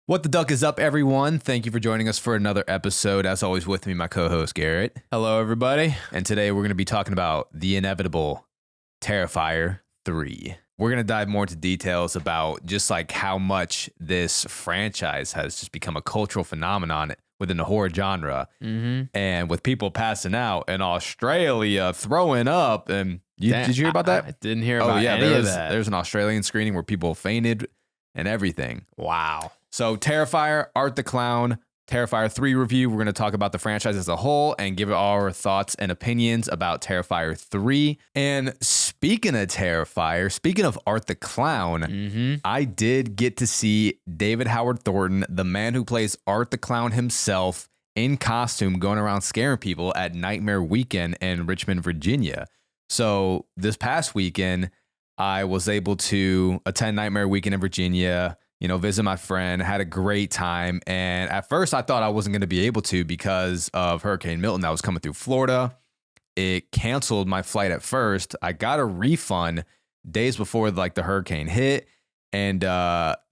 What the duck is up, everyone? Thank you for joining us for another episode. As always, with me, my co-host, Garrett. Hello, everybody. And today we're going to be talking about the inevitable Terrifier 3. We're going to dive more into details about just like how much this franchise has just become a cultural phenomenon within the horror genre. Mm-hmm. And with people passing out in Australia, throwing up. And did you hear about that? I didn't hear about any of that. There's an Australian screening where people fainted and everything. Wow. So Terrifier, Art the Clown, Terrifier 3 review. We're going to talk about the franchise as a whole and give our thoughts and opinions about Terrifier 3. And speaking of Terrifier, speaking of Art the Clown, I did get to see David Howard Thornton, the man who plays Art the Clown himself, in costume going around scaring people at Nightmare Weekend in Richmond, Virginia. So this past weekend, I was able to attend Nightmare Weekend in Virginia, visit my friend, had a great time. And at first I thought I wasn't going to be able to because of Hurricane Milton that was coming through Florida. It canceled my flight at first. I got a refund days before the hurricane hit. And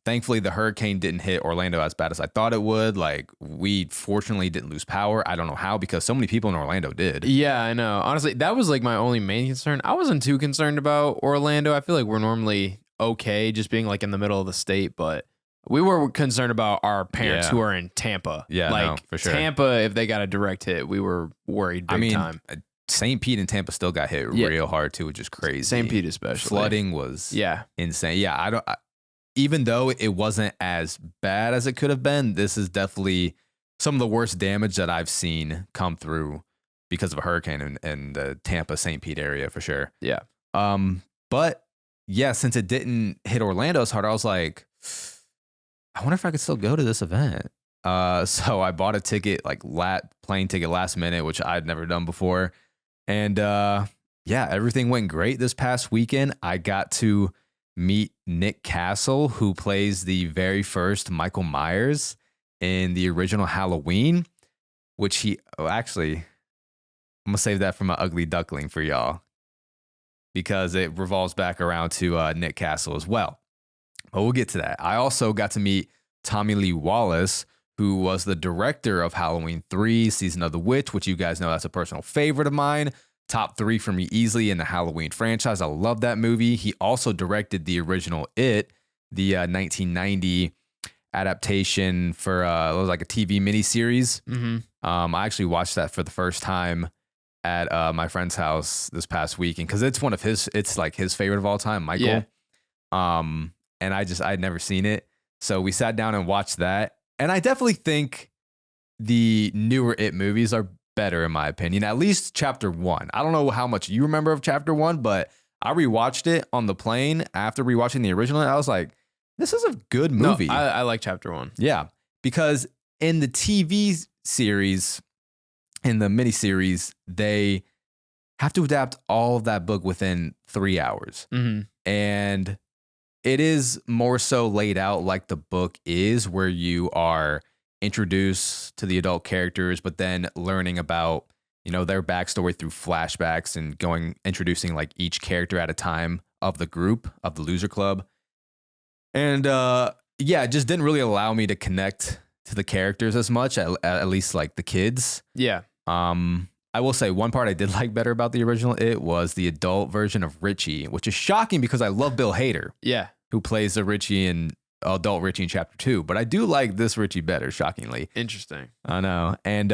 thankfully the hurricane didn't hit Orlando as bad as I thought it would. We fortunately didn't lose power. I don't know how, because so many people in Orlando did. Yeah, I know. Honestly, that was my only main concern. I wasn't too concerned about Orlando. I feel like we're normally okay just being in the middle of the state, but we were concerned about our parents who are in Tampa. Yeah, no, for sure. Tampa, if they got a direct hit, we were worried big time. St. Pete and Tampa still got hit real hard too, which is crazy. St. Pete especially. Flooding was insane. Yeah, even though it wasn't as bad as it could have been, this is definitely some of the worst damage that I've seen come through because of a hurricane in the Tampa, St. Pete area for sure. Yeah. But yeah, since it didn't hit Orlando as hard, I was like, I wonder if I could still go to this event. So I bought a ticket, plane ticket last minute, which I'd never done before. And everything went great this past weekend. I got to meet Nick Castle, who plays the very first Michael Myers in the original Halloween, which I'm going to save that for my ugly duckling for y'all, because it revolves back around to Nick Castle as well. But we'll get to that. I also got to meet Tommy Lee Wallace, who was the director of Halloween 3, Season of the Witch, which you guys know that's a personal favorite of mine. Top 3 for me easily in the Halloween franchise. I love that movie. He also directed the original It, the 1990 adaptation for it was like a TV miniseries. I actually watched that for the first time at my friend's house this past weekend, because it's one of his favorite of all time, Michael. Yeah. And I'd never seen it. So we sat down and watched that. And I definitely think the newer It movies are better, in my opinion, at least chapter 1. I don't know how much you remember of chapter 1, but I rewatched it on the plane after rewatching the original. And I was like, this is a good movie. No, I like chapter 1. Yeah, because in the TV series, in the miniseries, they have to adapt all of that book within 3 hours. And it is more so laid out like the book is, where you are introduced to the adult characters, but then learning about, their backstory through flashbacks and introducing each character at a time of the group, of the loser club. And it just didn't really allow me to connect to the characters as much, at least the kids. Yeah. I will say one part I did like better about the original It was the adult version of Richie, which is shocking because I love Bill Hader. Yeah. Who plays the adult Richie in chapter 2. But I do like this Richie better, shockingly. Interesting. I know. And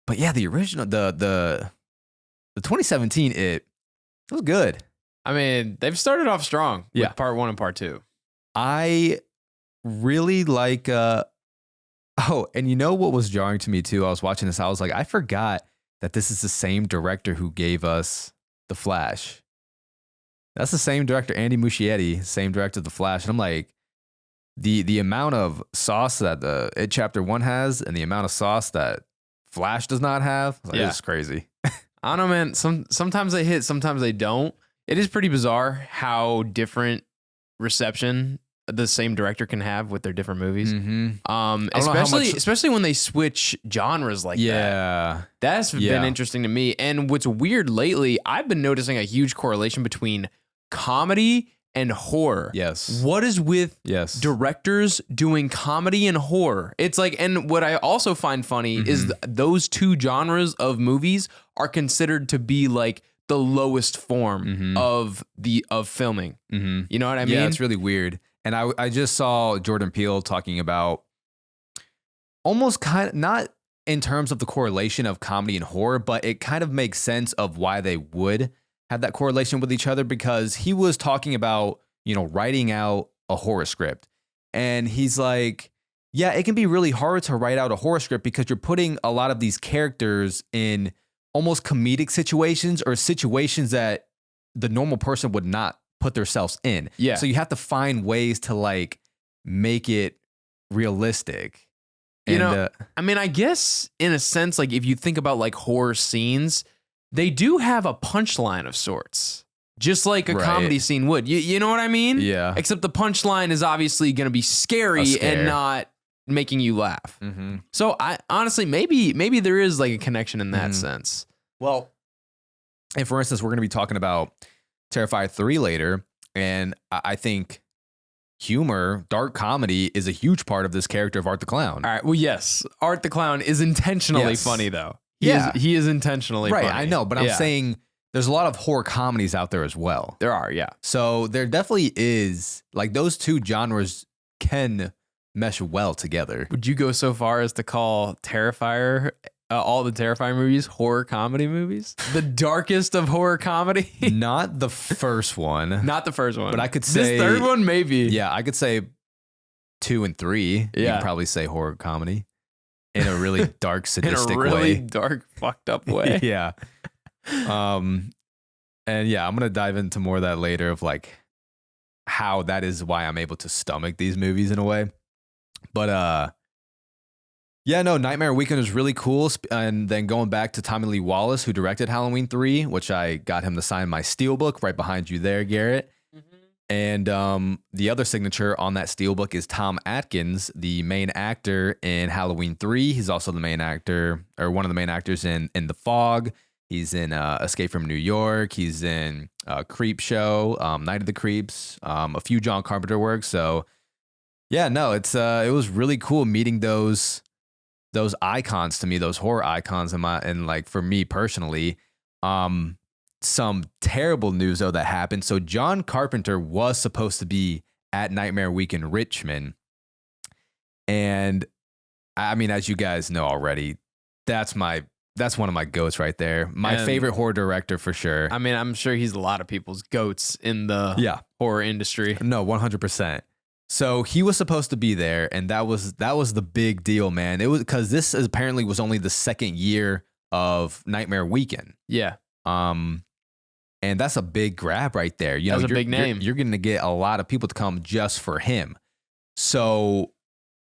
but yeah, the original the 2017 It was good. I mean, they've started off strong with Yeah. part 1 and part 2. I really like and what was jarring to me too? I was watching this, I was like, I forgot that this is the same director who gave us The Flash. That's the same director, Andy Muschietti, same director of The Flash. And I'm like, the amount of sauce that the It chapter 1 has and the amount of sauce that Flash does not have, it's crazy. I don't know, man. Sometimes they hit, sometimes they don't. It is pretty bizarre how different reception the same director can have with their different movies. Especially when they switch genres like that. That's been interesting to me. And what's weird lately, I've been noticing a huge correlation between comedy and horror. Yes. What is with Yes. directors doing comedy and horror? It's like, and what I also find funny is those two genres of movies are considered to be like the lowest form of filming. You know what I mean? Yeah, it's really weird. And I just saw Jordan Peele talking about almost kind of not in terms of the correlation of comedy and horror, but it kind of makes sense of why they would have that correlation with each other, because he was talking about, writing out a horror script. And he's like, yeah, it can be really hard to write out a horror script because you're putting a lot of these characters in almost comedic situations or situations that the normal person would not put themselves in. Yeah. So you have to find ways to like make it realistic. And, I mean, I guess in a sense, like if you think about like horror scenes, they do have a punchline of sorts, just like a comedy scene would. You know what I mean? Yeah. Except the punchline is obviously going to be scary and not making you laugh. So I honestly, maybe there is like a connection in that sense. Well, and for instance, we're going to be talking about Terrifier 3 later, and I think humor, dark comedy is a huge part of this character of Art the Clown. All right. Well, yes. Art the Clown is intentionally funny, though. He is intentionally funny. Right, I know, but I'm saying there's a lot of horror comedies out there as well. There are, yeah. So there definitely is, like, those two genres can mesh well together. Would you go so far as to call Terrifier, all the Terrifier movies, horror comedy movies? The darkest of horror comedy? Not the first one. Not the first one. But I could say... This third one, maybe. Yeah, I could say 2 and 3. You could probably say horror comedy. In a really dark, sadistic way. In a really dark, fucked up way. Yeah. And yeah, I'm going to dive into more of that later of like how that is why I'm able to stomach these movies in a way. But yeah, no, Nightmare Weekend was really cool. And then going back to Tommy Lee Wallace, who directed Halloween 3, which I got him to sign my steelbook right behind you there, Garrett. And the other signature on that steelbook is Tom Atkins, the main actor in Halloween 3. He's also the main actor, or one of the main actors in The Fog. He's in Escape from New York. He's in Creep Show, Night of the Creeps, a few John Carpenter works. So yeah, no, it was really cool meeting those icons to me, those horror icons and like for me personally. Some terrible news though that happened. So John Carpenter was supposed to be at Nightmare Weekend Richmond. And I mean, as you guys know already, that's one of my goats right there. My favorite horror director for sure. I mean, I'm sure he's a lot of people's goats in the horror industry. No, 100%. So he was supposed to be there, and that was the big deal, man. It was because this apparently was only the second year of Nightmare Weekend. Yeah. And that's a big grab right there. That's a big name. You're going to get a lot of people to come just for him. So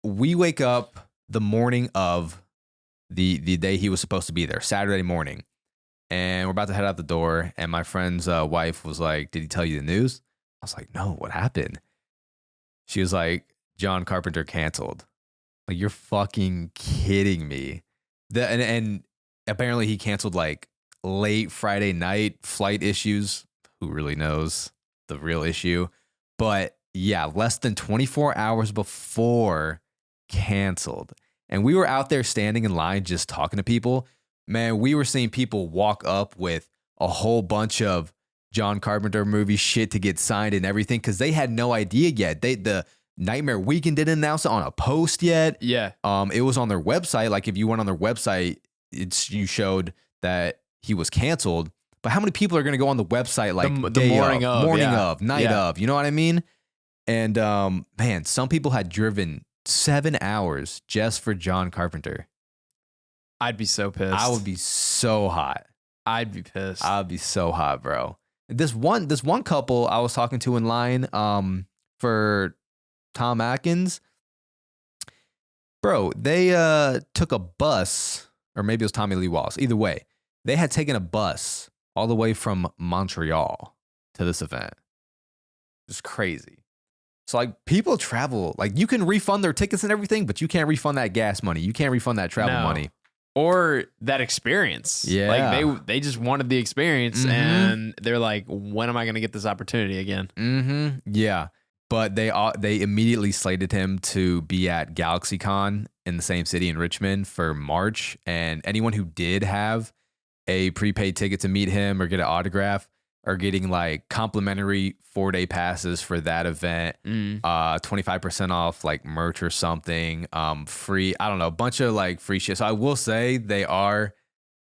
we wake up the morning of the day he was supposed to be there, Saturday morning. And we're about to head out the door. And my friend's wife was like, "Did he tell you the news?" I was like, "No, what happened?" She was like, "John Carpenter canceled." Like, you're fucking kidding me. And apparently he canceled like late Friday night, flight issues. Who really knows the real issue? But yeah, less than 24 hours before, canceled. And we were out there standing in line just talking to people. Man, we were seeing people walk up with a whole bunch of John Carpenter movie shit to get signed and everything because they had no idea yet. The Nightmare Weekend didn't announce it on a post yet. Yeah. It was on their website. Like if you went on their website, you showed that he was canceled. But how many people are going to go on the website like the morning of, night of? You know what I mean? And man, some people had driven 7 hours just for John Carpenter. I'd be so pissed. I would be so hot. I'd be pissed. I'd be so hot, bro. This one couple I was talking to in line for Tom Atkins, bro, they took a bus, or maybe it was Tommy Lee Wallace. Either way, they had taken a bus all the way from Montreal to this event. It's crazy. So like people travel, like you can refund their tickets and everything, but you can't refund that gas money. You can't refund that travel money. or that experience. Yeah. Like they just wanted the experience and they're like, when am I going to get this opportunity again? Yeah. But they immediately slated him to be at GalaxyCon in the same city in Richmond for March. And anyone who did have a prepaid ticket to meet him or get an autograph are getting like complimentary 4-day passes for that event, 25% off like merch or something, free, I don't know, a bunch of like free shit. So I will say they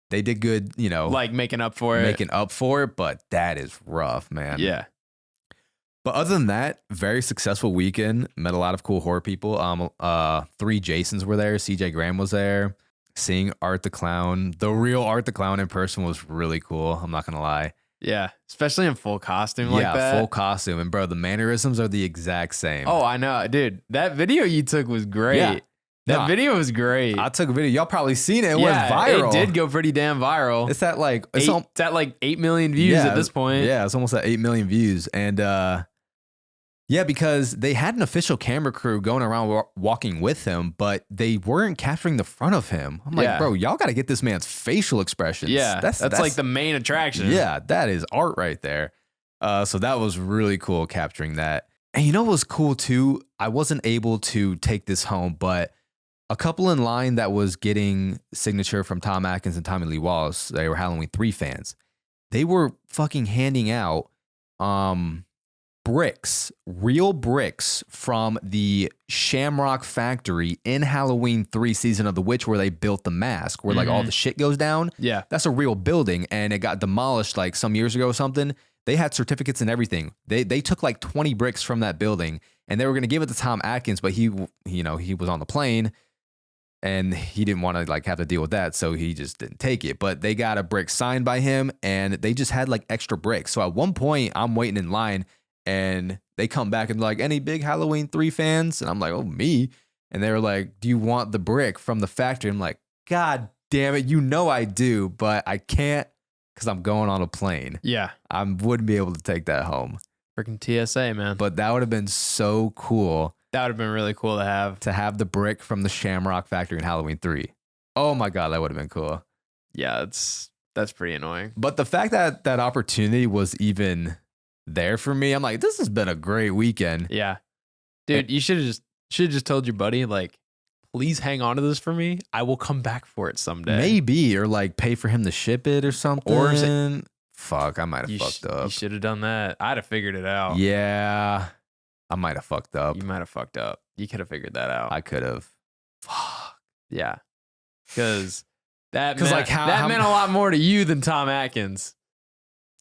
did good, you know, like making up for it, but that is rough, man. Yeah. But other than that, very successful weekend. Met a lot of cool horror people. 3 Jasons were there. CJ Graham was there. Seeing Art the Clown, the real Art the Clown in person was really cool. I'm not gonna lie. Yeah, especially in full costume like that. Yeah, full costume. And bro, the mannerisms are the exact same. Oh, I know. Dude, that video you took was great. Yeah. That video was great. I took a video. Y'all probably seen it. It went viral. It did go pretty damn viral. It's at like... It's at like 8 million views at this point. Yeah, it's almost at 8 million views. And yeah, because they had an official camera crew going around walking with him, but they weren't capturing the front of him. I'm like, bro, y'all got to get this man's facial expressions. Yeah, that's like the main attraction. Yeah, that is art right there. So that was really cool capturing that. And you know what was cool too? I wasn't able to take this home, but a couple in line that was getting signature from Tom Atkins and Tommy Lee Wallace, they were Halloween 3 fans. They were fucking handing out bricks, real bricks from the Shamrock Factory in Halloween 3 Season of the Witch, where they built the mask, where like all the shit goes down. Yeah. That's a real building, and it got demolished like some years ago or something. They had certificates and everything. They took like 20 bricks from that building, and they were going to give it to Tom Atkins, but he was on the plane, and he didn't want to like have to deal with that, so he just didn't take it. But they got a brick signed by him, and they just had like extra bricks. So at one point, I'm waiting in line, and they come back and like, any big Halloween 3 fans? And I'm like, oh, me. And they were like, do you want the brick from the factory? I'm like, God damn it, you know I do, but I can't because I'm going on a plane. Yeah. I wouldn't be able to take that home. Freaking TSA, man. But that would have been so cool. That would have been really cool to have. To have the brick from the Shamrock Factory in Halloween 3. Oh my God, that would have been cool. Yeah, that's pretty annoying. But the fact that that opportunity was even there for me, I'm like, this has been a great weekend. Yeah. Dude, you should have just told your buddy, like, please hang on to this for me. I will come back for it someday. Maybe, or like pay for him to ship it or something. Or fuck, I might have fucked up. You should have done that. I'd have figured it out. Yeah. I might have fucked up. You might have fucked up. You could have figured that out. I could have. Fuck. Yeah. Because that meant a lot more to you than Tom Atkins.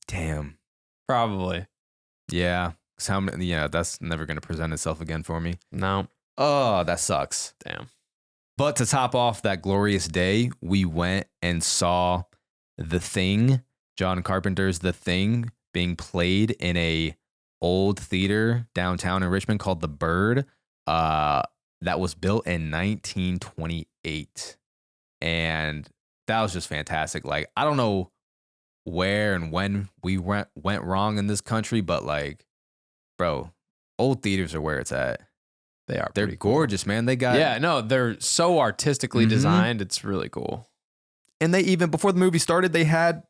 Damn. Probably. Yeah. That's never going to present itself again for me. No. Oh, that sucks. Damn. But to top off that glorious day, we went and saw The Thing, John Carpenter's The Thing, being played in a old theater downtown in Richmond called The Bird. That was built in 1928. And that was just fantastic. Like, I don't know where and when we went wrong in this country, but like, bro, old theaters are where it's at. They're gorgeous, cool. Man. They got they're so artistically designed. It's really cool. And they even, before the movie started, they had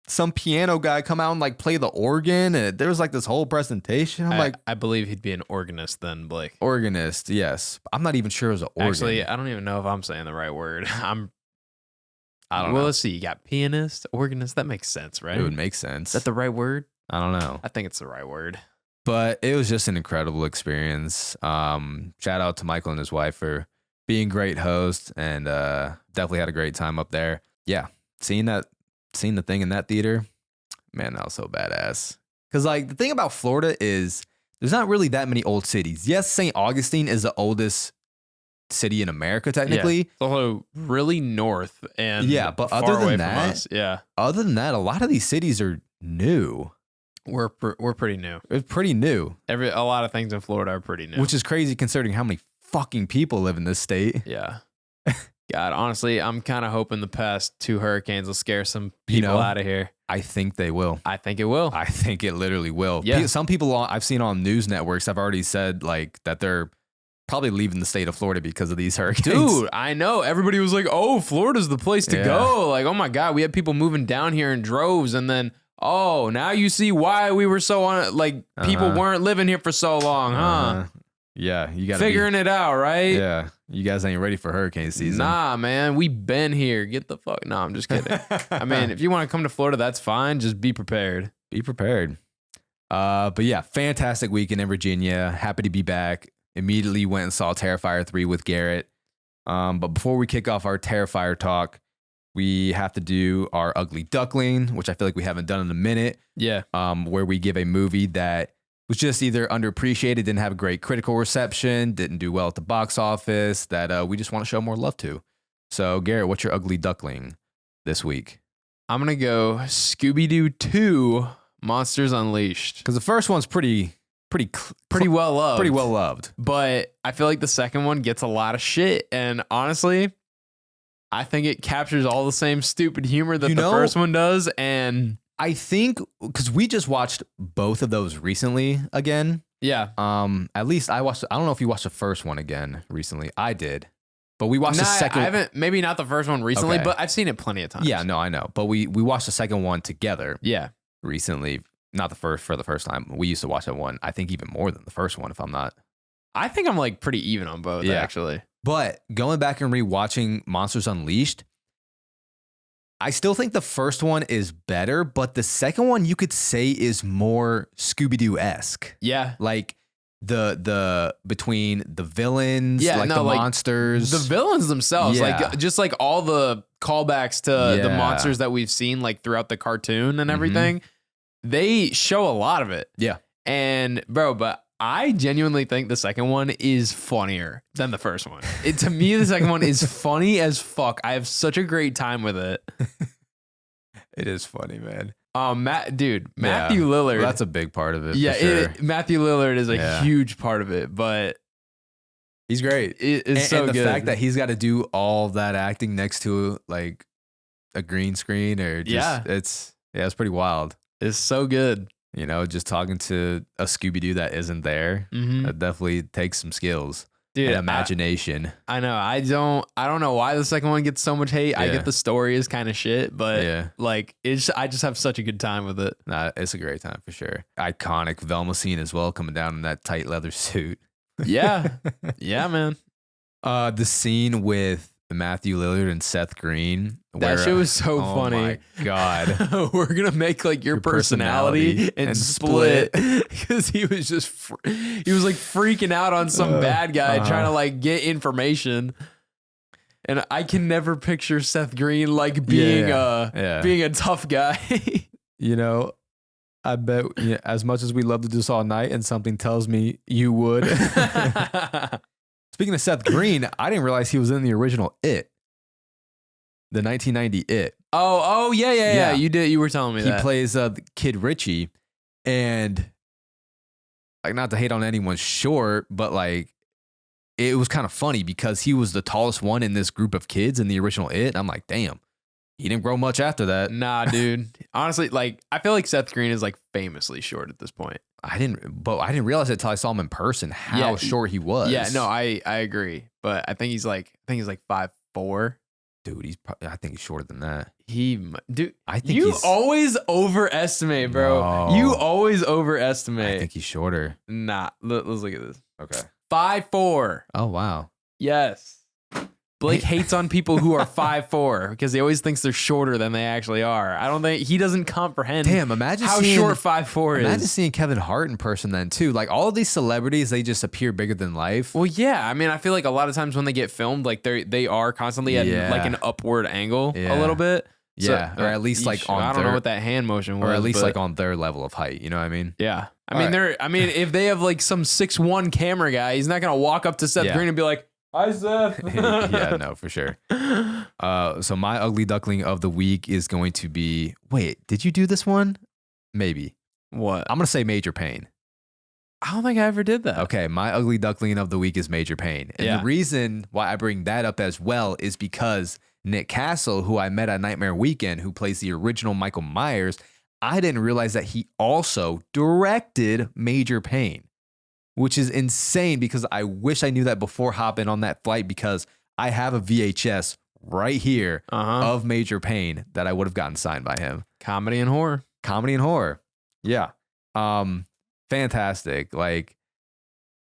some piano guy come out and like play the organ, and there was like this whole presentation. I believe he'd be an organist then, Blake. Organist, yes. I'm not even sure it was an organ. Actually, I don't even know if I'm saying the right word. I don't know. Well, let's see. You got pianist, organist. That makes sense, right? It would make sense. Is that the right word? I don't know. I think it's the right word. But it was just an incredible experience. Shout out to Michael and his wife for being great hosts, and definitely had a great time up there. Yeah, seeing The Thing in that theater, man, that was so badass. Because like the thing about Florida is there's not really that many old cities. Yes, St. Augustine is the oldest city in America technically. Yeah. It's also really north and but far other away than that, from us. Other than that, a lot of these cities are new. We're pretty new. It's pretty new. A lot of things in Florida are pretty new, which is crazy considering how many fucking people live in this state. Yeah. God, honestly, I'm kind of hoping the past 2 hurricanes will scare some people out of here. I think they will. I think it will. I think it literally will. Yeah. Some people I've seen on news networks have already said like that they're probably leaving the state of Florida because of these hurricanes. Dude, I know. Everybody was like, oh, Florida's the place to go. Like, oh my God, we had people moving down here in droves. And then, oh, now you see why we were so on, like, people weren't living here for so long, huh? Yeah, you got figuring it out, right? Yeah, you guys ain't ready for hurricane season. Nah, man, we been here. Get the fuck. No, I'm just kidding. I mean, if you want to come to Florida, that's fine. Just be prepared. Be prepared. But yeah, fantastic weekend in Virginia. Happy to be back. Immediately went and saw Terrifier 3 with Garrett. But before we kick off our Terrifier talk, we have to do our Ugly Duckling, which I feel like we haven't done in a minute. Yeah. Where we give a movie that was just either underappreciated, didn't have a great critical reception, didn't do well at the box office, that we just want to show more love to. So, Garrett, what's your Ugly Duckling this week? I'm going to go Scooby-Doo 2, Monsters Unleashed. Because the first one's pretty well loved. Pretty well loved. But I feel like the second one gets a lot of shit. And honestly, I think it captures all the same stupid humor that the first one does. And I think because we just watched both of those recently again. Yeah. At least I watched. I don't know if you watched the first one again recently. I did, but we watched the second. I haven't. Maybe not the first one recently, but I've seen it plenty of times. Yeah, no, I know. But we watched the second one together. Yeah. Recently, not the first for the first time. We used to watch that one. I think even more than the first one. If I'm not. I think I'm like pretty even on both. Yeah. Actually. But going back and rewatching Monsters Unleashed, I still think the first one is better, but the second one you could say is more Scooby-Doo-esque. Yeah. Like the between the villains, monsters. The villains themselves, like just like all the callbacks to the monsters that we've seen like throughout the cartoon and everything. They show a lot of it. Yeah. And bro, but I genuinely think the second one is funnier than the first one. To me, the second one is funny as fuck. I have such a great time with it. It is funny, man. Matthew Lillard. Well, that's a big part of it. Yeah, for sure. Matthew Lillard is a huge part of it, but he's great. It's so good. And the fact that he's got to do all that acting next to like a green screen or just it's pretty wild. It's so good. You know, just talking to a Scooby-Doo that isn't there, that definitely takes some skills, dude, and imagination. I know. I don't know why the second one gets so much hate. I get the story is kind of shit, but like I just have such a good time with it. Nah, it's a great time for sure. Iconic Velma scene as well, coming down in that tight leather suit. Yeah, yeah, man. The scene with Matthew Lillard and Seth Green. That shit was so funny. Oh my God. We're going to make like your personality and split. Because he was just, he was like freaking out on some bad guy trying to like get information. And I can never picture Seth Green like being being a tough guy. You know, I bet as much as we love to do this all night and something tells me you would. Speaking of Seth Green, I didn't realize he was in the original It. The 1990 It. Oh, yeah. You did. You were telling me that. He plays Kid Richie. And like, not to hate on anyone's short, but like, it was kind of funny because he was the tallest one in this group of kids in the original It. And I'm like, damn, he didn't grow much after that. Nah, dude. Honestly, like, I feel like Seth Green is like famously short at this point. I didn't realize it until I saw him in person how short he was. Yeah, no, I agree, but I think he's like 5'4". Dude, I think he's shorter than that. I think you always overestimate, bro. No. You always overestimate. I think he's shorter. Nah, let's look at this. Okay, 5'4". Oh wow. Yes. Blake hates on people who are 5'4" because he always thinks they're shorter than they actually are. I don't think he doesn't comprehend. Damn, imagine how short 5'4" is. Imagine seeing Kevin Hart in person then too. Like all of these celebrities, they just appear bigger than life. Well, yeah. I mean, I feel like a lot of times when they get filmed, like they are constantly at like an upward angle a little bit. Yeah, so, or at least like on. I don't know what that hand motion was, or at least like on their level of height. You know what I mean? Yeah. I mean, if they have like some 6'1" camera guy, he's not gonna walk up to Seth Green and be like, "Hi, Seth." Yeah, no, for sure. So my ugly duckling of the week is going to be. Wait, did you do this one? Maybe. What? I'm gonna say Major Payne. I don't think I ever did that. Okay, my ugly duckling of the week is Major Payne, and the reason why I bring that up as well is because Nick Castle, who I met at Nightmare Weekend, who plays the original Michael Myers, I didn't realize that he also directed Major Payne. which is insane because I wish I knew that before hopping on that flight because I have a VHS right here of Major Payne that I would have gotten signed by him. Comedy and horror. Yeah. Fantastic. Like,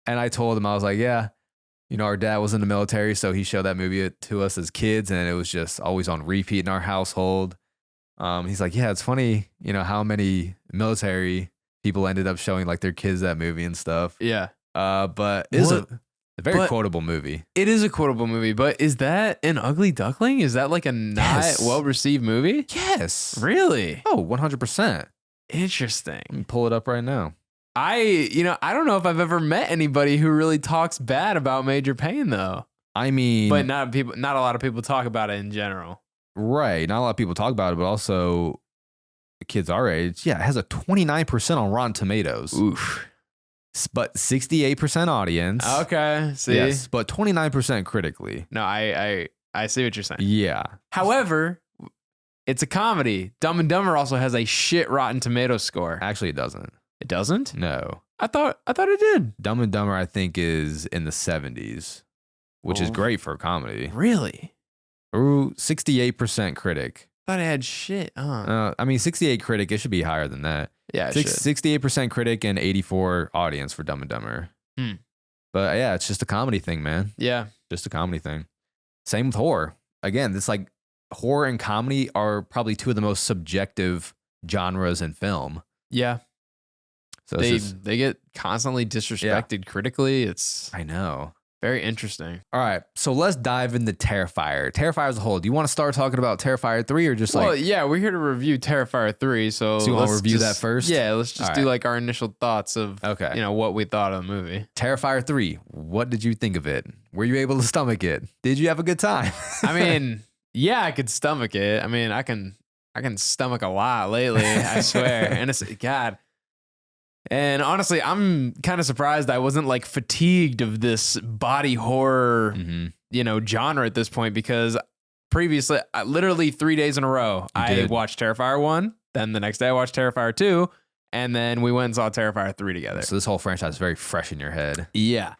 and I told him, I was like, yeah, you know, our dad was in the military, so he showed that movie to us as kids, and it was just always on repeat in our household. He's like, yeah, it's funny, you know, how many military people ended up showing like their kids that movie and stuff. Yeah. But it's a very quotable movie. It is a quotable movie, but is that an Ugly Duckling? Is that like a not well-received movie? Yes. Really? Oh, 100%. Interesting. Let me pull it up right now. I don't know if I've ever met anybody who really talks bad about Major Payne though. I mean, but not a lot of people talk about it in general. Right. Not a lot of people talk about it, but also kids our age. Yeah, it has a 29% on Rotten Tomatoes. Oof. But 68% audience. Okay. See? Yes, but 29% critically. No, I see what you're saying. Yeah. However, it's a comedy. Dumb and Dumber also has a shit Rotten Tomatoes score. Actually, it doesn't. It doesn't? No. I thought it did. Dumb and Dumber, I think, is in the 70s, which is great for a comedy. Really? Ooh, 68% critic. Thought it had shit. I mean, 68 critic, it should be higher than that. Yeah, 68% critic and 84 audience for Dumb and Dumber. But yeah, it's just a comedy thing, man. Yeah. Just a comedy thing. Same with horror. Again, it's like horror and comedy are probably two of the most subjective genres in film. Yeah. So they get constantly disrespected critically. I know. Very interesting. All right, so let's dive into Terrifier. Terrifier as a whole. Do you want to start talking about Terrifier 3 or just Well, yeah, we're here to review Terrifier 3. So you want to review that first? Yeah, let's just do like our initial thoughts of what we thought of the movie. Terrifier 3. What did you think of it? Were you able to stomach it? Did you have a good time? I mean, yeah, I could stomach it. I mean, I can stomach a lot lately, I swear. And it's God. And honestly, I'm kind of surprised I wasn't like fatigued of this body horror, genre at this point, because previously, literally 3 days in a row, I watched Terrifier 1, then the next day I watched Terrifier 2, and then we went and saw Terrifier 3 together. So this whole franchise is very fresh in your head. Yeah.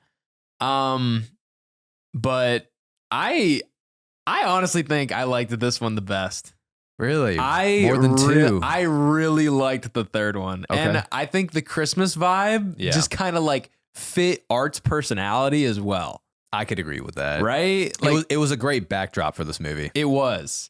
But I honestly think I liked this one the best. Really? More than two? I really liked the third one. Okay. And I think the Christmas vibe just kind of like fit Art's personality as well. I could agree with that. Right? Like, it was a great backdrop for this movie. It was.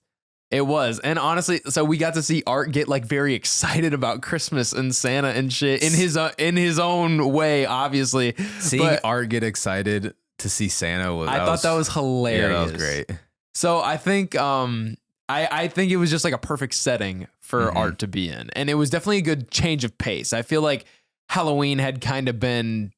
And honestly, so we got to see Art get like very excited about Christmas and Santa and shit in his own way, obviously. Seeing Art get excited to see Santa I thought that was hilarious. Yeah, that was great. So I think I think it was just like a perfect setting for Art to be in. And it was definitely a good change of pace. I feel like Halloween had kind of been,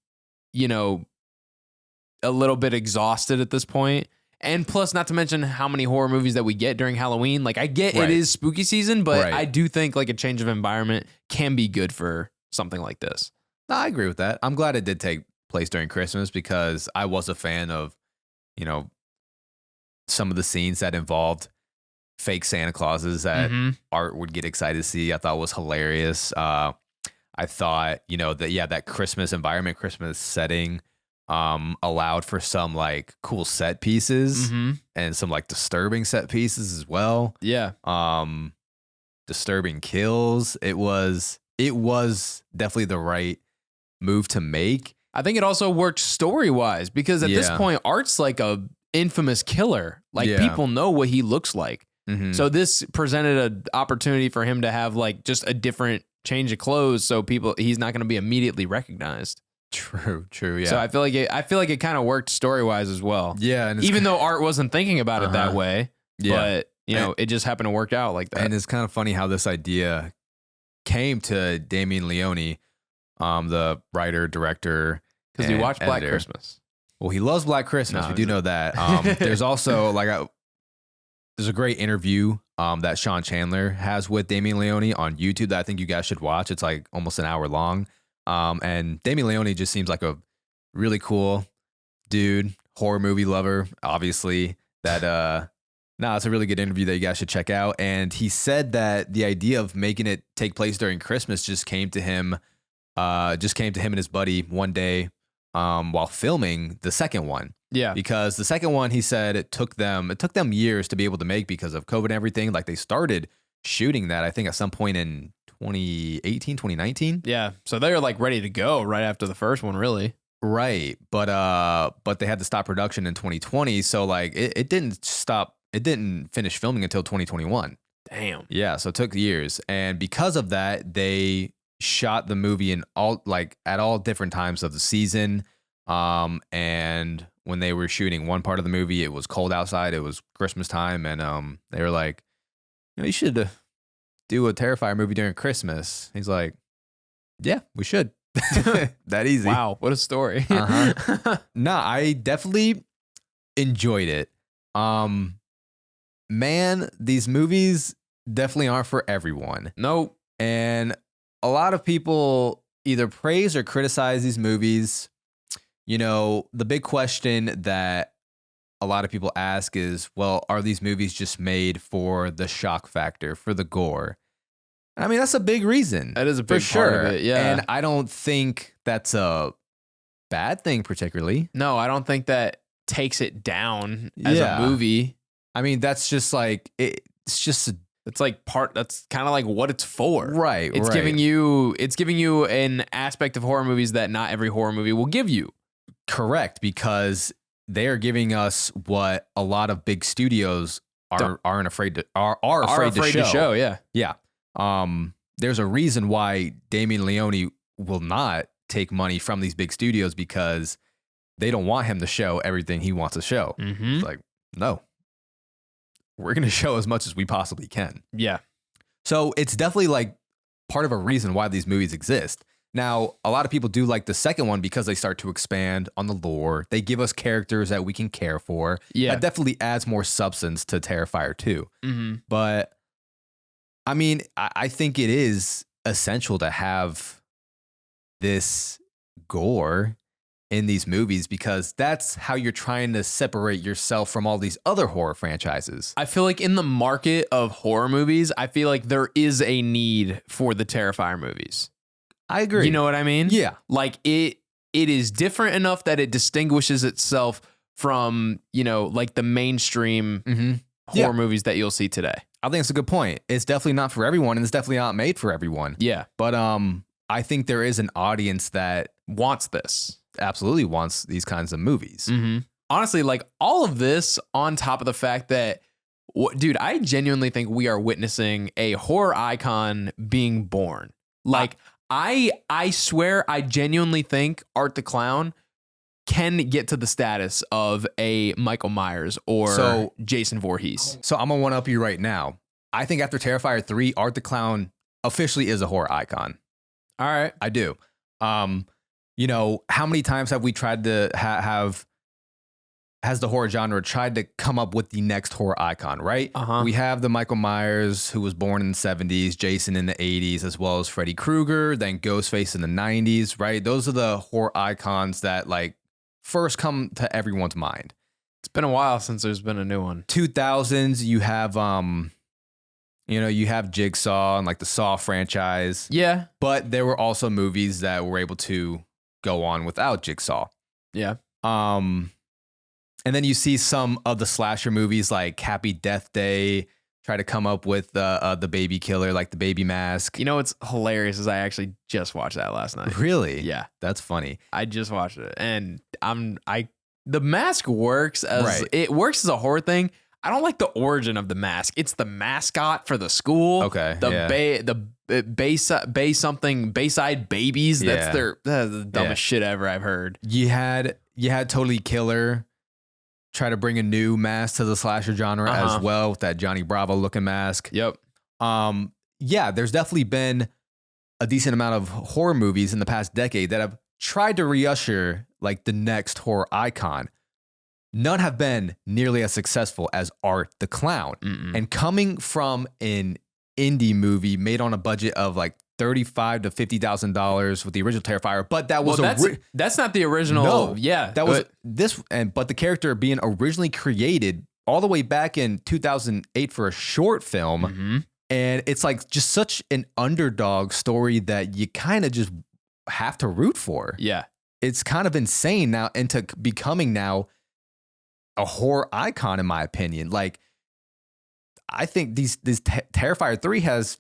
a little bit exhausted at this point. And plus, not to mention how many horror movies that we get during Halloween. Like, I get it is spooky season, but I do think like a change of environment can be good for something like this. No, I agree with that. I'm glad it did take place during Christmas because I was a fan of, some of the scenes that involved fake Santa Clauses that Art would get excited to see. I thought was hilarious. I thought, that Christmas environment, Christmas setting allowed for some like cool set pieces and some like disturbing set pieces as well. Yeah. Disturbing kills. It was definitely the right move to make. I think it also worked story-wise because at this point, Art's like a infamous killer. Like people know what he looks like. So this presented an opportunity for him to have like just a different change of clothes, so he's not going to be immediately recognized. True, yeah. So I feel like it kind of worked story wise as well. Yeah, and even though Art wasn't thinking about it that way, but it just happened to work out like that. And it's kind of funny how this idea came to Damien Leone, the writer, director, because he watched Black Christmas. Well, he loves Black Christmas. We do know that. There's also there's a great interview that Sean Chandler has with Damien Leone on YouTube that I think you guys should watch. It's like almost an hour long. And Damien Leone just seems like a really cool dude, horror movie lover, obviously. It's a really good interview that you guys should check out. And he said that the idea of making it take place during Christmas just came to him and his buddy one day while filming the second one. Yeah. Because the second one, he said it took them years to be able to make because of COVID and everything. Like they started shooting that, I think, at some point in 2018, 2019. Yeah. So they were like ready to go right after the first one, really. Right. But they had to stop production in 2020. So like it didn't finish filming until 2021. Damn. Yeah. So it took years. And because of that, they shot the movie at all different times of the season. And when they were shooting one part of the movie, it was cold outside. It was Christmas time. And they were like, you should do a Terrifier movie during Christmas. He's like, yeah, we should. That easy. Wow. What a story. No, I definitely enjoyed it. Man, these movies definitely aren't for everyone. Nope. And a lot of people either praise or criticize these movies. The big question that a lot of people ask is, well, are these movies just made for the shock factor, for the gore? I mean, that's a big reason. That is a big part of it, yeah. And I don't think that's a bad thing particularly. No, I don't think that takes it down as a movie. I mean, that's just like, it's just it's like that's kind of like what it's for. Right. It's giving you an aspect of horror movies that not every horror movie will give you. Correct, because they are giving us what a lot of big studios are afraid to show. Yeah. Yeah. There's a reason why Damien Leone will not take money from these big studios, because they don't want him to show everything he wants to show. Mm-hmm. It's like, no, we're going to show as much as we possibly can. Yeah. So it's definitely like part of a reason why these movies exist. Now, a lot of people do like the second one because they start to expand on the lore. They give us characters that we can care for. Yeah. That definitely adds more substance to Terrifier 2. Mm-hmm. But I mean, I think it is essential to have this gore in these movies, because that's how you're trying to separate yourself from all these other horror franchises. I feel like in the market of horror movies, I feel like there is a need for the Terrifier movies. I agree. You know what I mean? Yeah. Like it is different enough that it distinguishes itself from, like the mainstream horror movies that you'll see today. I think it's a good point. It's definitely not for everyone, and it's definitely not made for everyone. Yeah. But I think there is an audience that wants this. Absolutely wants these kinds of movies. Mm-hmm. Honestly, like all of this on top of the fact that, dude, I genuinely think we are witnessing a horror icon being born. Like, I swear, I genuinely think Art the Clown can get to the status of a Michael Myers or Jason Voorhees. So I'm going to one up you right now. I think after Terrifier 3, Art the Clown officially is a horror icon. All right. I do. How many times have we tried to has the horror genre tried to come up with the next horror icon, right? Uh-huh. We have the Michael Myers, who was born in the 70s, Jason in the 80s, as well as Freddy Krueger, then Ghostface in the 90s, right? Those are the horror icons that like first come to everyone's mind. It's been a while since there's been a new one. 2000s, you have you have Jigsaw and like the Saw franchise. Yeah. But there were also movies that were able to go on without Jigsaw. Yeah. And then you see some of the slasher movies like Happy Death Day try to come up with the baby killer, like the baby mask. You know what's hilarious is I actually just watched that last night. Really? Yeah. That's funny. I just watched it, and the mask works as it works as a horror thing. I don't like the origin of the mask. It's the mascot for the school. Okay. The Bayside Babies. That's the dumbest shit ever I've heard. You had Totally Killer try to bring a new mask to the slasher genre as well, with that Johnny Bravo looking mask. Yep. There's definitely been a decent amount of horror movies in the past decade that have tried to reusher like the next horror icon. None have been nearly as successful as Art the Clown. Mm-mm. And coming from an indie movie made on a budget of like $35,000 to $50,000 with the original Terrifier, but that was that's not the original. No, yeah, that was this, but the character being originally created all the way back in 2008 for a short film, and it's like just such an underdog story that you kind of just have to root for. Yeah. it's kind of insane now into becoming now a horror icon, in my opinion. Like, I think this Terrifier 3 has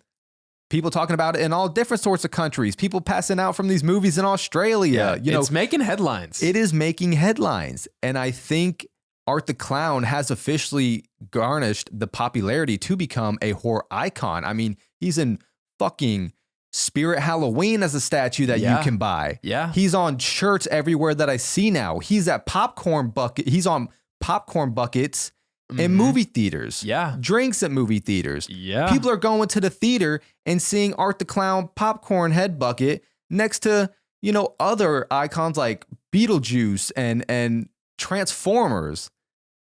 people talking about it in all different sorts of countries. People passing out from these movies in Australia. Yeah, it's making headlines. It is making headlines. And I think Art the Clown has officially garnished the popularity to become a horror icon. I mean, he's in fucking Spirit Halloween as a statue that you can buy. Yeah. He's on shirts everywhere that I see now. He's at popcorn bucket. He's on popcorn buckets in movie theaters. Yeah. Drinks at movie theaters. Yeah. People are going to the theater and seeing Art the Clown popcorn head bucket next to, other icons like Beetlejuice and Transformers.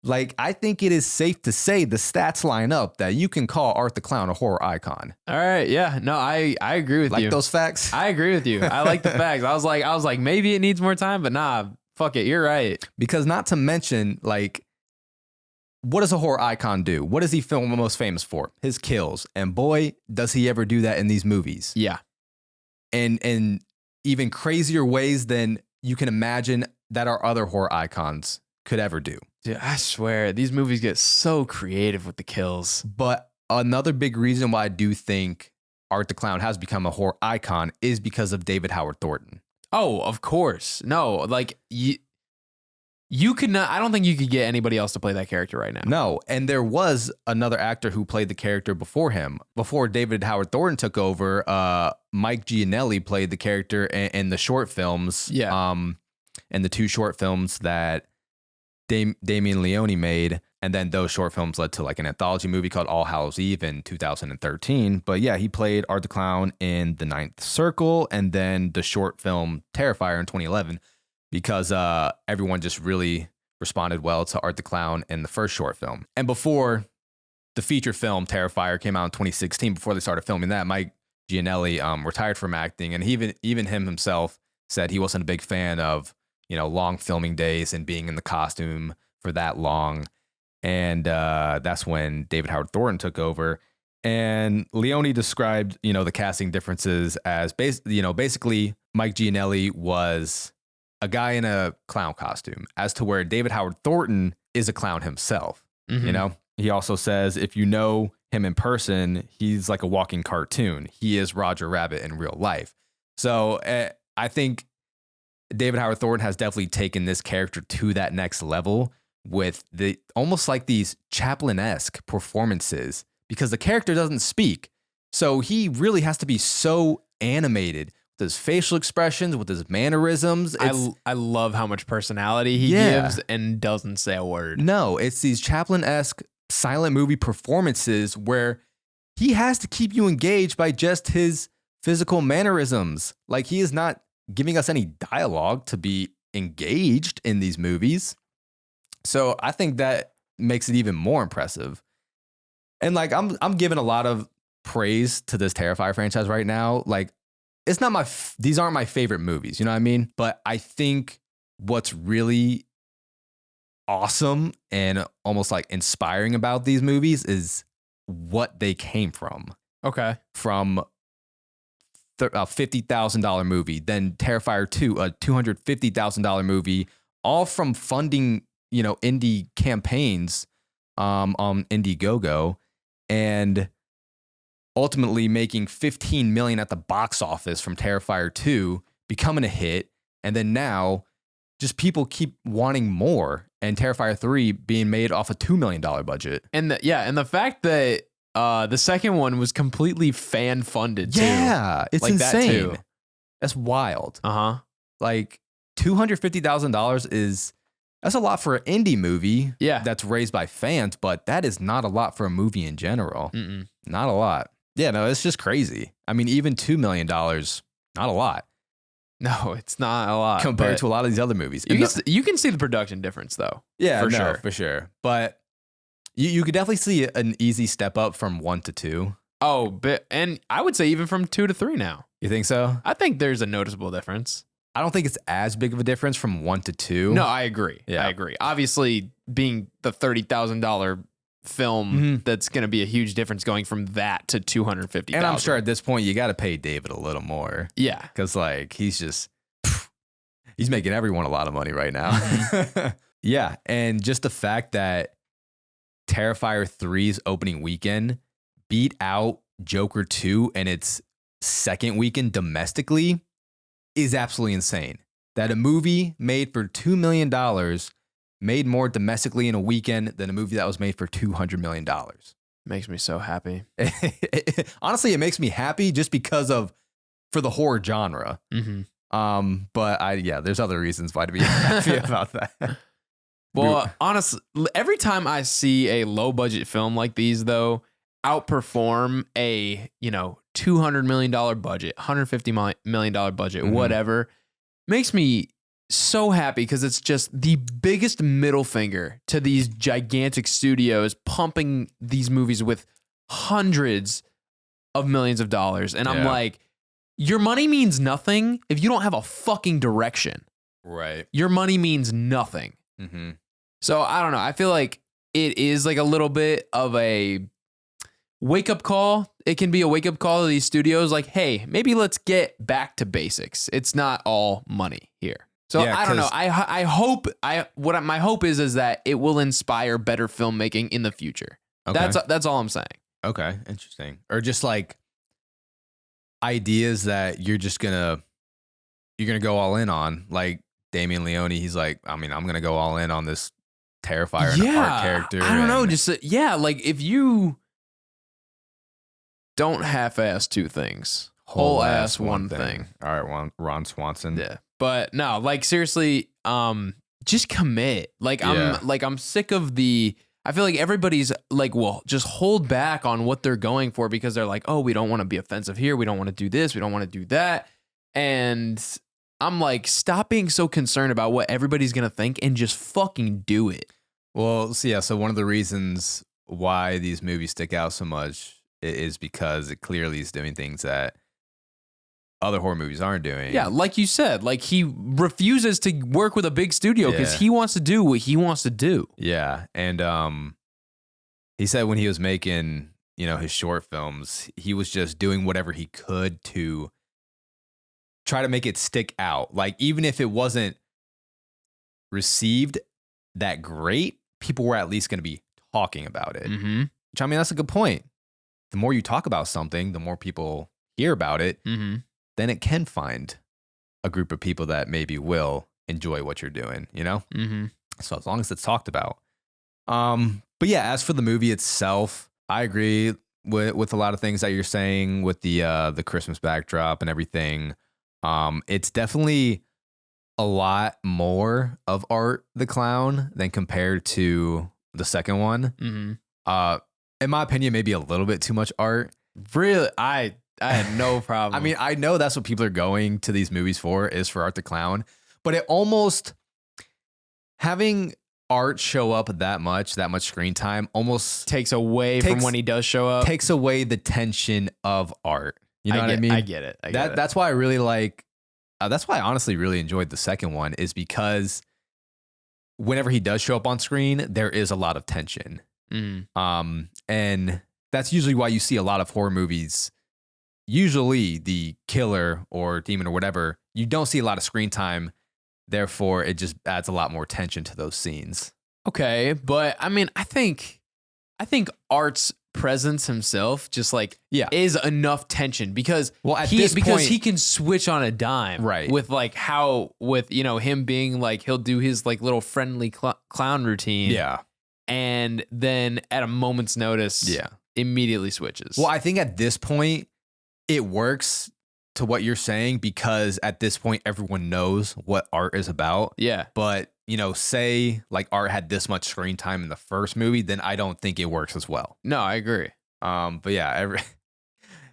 Like, I think it is safe to say the stats line up that you can call Art the Clown a horror icon. All right. Yeah. No, I agree with you. Like those facts? I agree with you. I like the facts. I was like, maybe it needs more time, but nah, fuck it. You're right. Because not to mention, like, what does a horror icon do? What is he most famous for? His kills. And boy, does he ever do that in these movies. Yeah. And in even crazier ways than you can imagine that our other horror icons could ever do. Dude, I swear, these movies get so creative with the kills. But another big reason why I do think Art the Clown has become a horror icon is because of David Howard Thornton. Oh, of course. No, like you could not. I don't think you could get anybody else to play that character right now. No, and there was another actor who played the character before him. Before David Howard Thornton took over, Mike Giannelli played the character in the short films. Yeah. And the 2 short films that Damien Leone made, and then those short films led to like an anthology movie called All Hallows Eve in 2013. But yeah, he played Art the Clown in The Ninth Circle, and then the short film Terrifier in 2011, because everyone just really responded well to Art the Clown in the first short film. And before the feature film Terrifier came out in 2016, before they started filming that, Mike Giannelli retired from acting, and he even him himself said he wasn't a big fan of long filming days and being in the costume for that long. And that's when David Howard Thornton took over. And Leone described, the casting differences as basically Mike Giannelli was a guy in a clown costume, as to where David Howard Thornton is a clown himself. Mm-hmm. He also says, if you know him in person, he's like a walking cartoon. He is Roger Rabbit in real life. So I think David Howard Thornton has definitely taken this character to that next level with the almost like these Chaplin-esque performances, because the character doesn't speak. So he really has to be so animated with his facial expressions, with his mannerisms. I love how much personality he gives and doesn't say a word. No, it's these Chaplin-esque silent movie performances where he has to keep you engaged by just his physical mannerisms. Like, he is not giving us any dialogue to be engaged in these movies. So I think that makes it even more impressive. And like, I'm giving a lot of praise to this Terrifier franchise right now. Like, it's not these aren't my favorite movies, you know what I mean? But I think what's really awesome and almost like inspiring about these movies is what they came from. Okay. From a $50,000 movie, then Terrifier 2, a $250,000 movie, all from funding, indie campaigns on Indiegogo, and ultimately making $15 million at the box office from Terrifier 2, becoming a hit, and then now just people keep wanting more, and Terrifier 3 being made off a $2 million budget. And the fact that the second one was completely fan funded too. Yeah, it's like insane. That's wild. Like $250,000 that's a lot for an indie movie. Yeah, that's raised by fans, but that is not a lot for a movie in general. Not a lot. Yeah, no, it's just crazy. I mean, even $2 million, not a lot. No, it's not a lot compared to a lot of these other movies. You can see the production difference though. Yeah, for sure. But you could definitely see an easy step up from 1 to 2. Oh, and I would say even from 2 to 3 now. You think so? I think there's a noticeable difference. I don't think it's as big of a difference from 1 to 2. No, I agree. Yeah. I agree. Obviously, being the $30,000 film, that's going to be a huge difference going from that to $250,000. And I'm sure at this point you got to pay David a little more. Yeah, because like he's He's making everyone a lot of money right now. Yeah. And just the fact that Terrifier 3's opening weekend beat out Joker 2 in its second weekend domestically is absolutely insane. That a movie made for $2 million made more domestically in a weekend than a movie that was made for $200 million. Makes me so happy. Honestly, it makes me happy just because for the horror genre. But there's other reasons why to be happy about that. Well, honestly, every time I see a low budget film like these, though, outperform a $200 million budget, $150 million budget, whatever, makes me so happy because it's just the biggest middle finger to these gigantic studios pumping these movies with hundreds of millions of dollars, and I'm like, your money means nothing if you don't have a fucking direction. Right. Your money means nothing. So I don't know. I feel like it is like a little bit of a wake up call. It can be a wake up call to these studios. Like, hey, maybe let's get back to basics. It's not all money here. So I don't know. I hope my hope is that it will inspire better filmmaking in the future. Okay. That's all I'm saying. Okay, interesting. Or just like ideas that you're gonna go all in on. Like Damien Leone, he's like, I'm gonna go all in on this Terrifier and art character. I don't know. Just like if you don't half-ass two things, whole ass one thing. All right, Ron Swanson. Yeah, but no, like seriously, just commit. Like I'm sick of the. I feel like everybody's like, well, just hold back on what they're going for because they're like, oh, we don't want to be offensive here. We don't want to do this. We don't want to do that. And I'm like, stop being so concerned about what everybody's going to think and just fucking do it. Well, so one of the reasons why these movies stick out so much is because it clearly is doing things that other horror movies aren't doing. Yeah, like you said, like he refuses to work with a big studio because he wants to do what he wants to do. Yeah, and he said when he was making, his short films, he was just doing whatever he could to try to make it stick out. Like even if it wasn't received that great, people were at least going to be talking about it. Which that's a good point. The more you talk about something, the more people hear about it. Then it can find a group of people that maybe will enjoy what you're doing, So as long as it's talked about. But yeah, as for the movie itself, I agree with a lot of things that you're saying with the Christmas backdrop and everything. It's definitely a lot more of Art the Clown than compared to the second one. In my opinion, maybe a little bit too much art. Really, I had no problem. I know that's what people are going to these movies for, is for Art the Clown, but it almost having Art show up that much screen time almost takes away from when he does show up. Takes away the tension of Art. You know what I mean? I get it. That's why I really like. That's why I honestly really enjoyed the second one, is because whenever he does show up on screen, there is a lot of tension. And that's usually why you see a lot of horror movies. Usually the killer or demon or whatever, you don't see a lot of screen time. Therefore, it just adds a lot more tension to those scenes. Okay, but I think Art's presence himself just is enough tension because he can switch on a dime, right? With him being like, he'll do his like little friendly clown routine, and then at a moment's notice, immediately switches. Well, I think at this point it works to what you're saying because at this point everyone knows what Art is about. Yeah, but say like Art had this much screen time in the first movie, then I don't think it works as well. No, I agree. But yeah,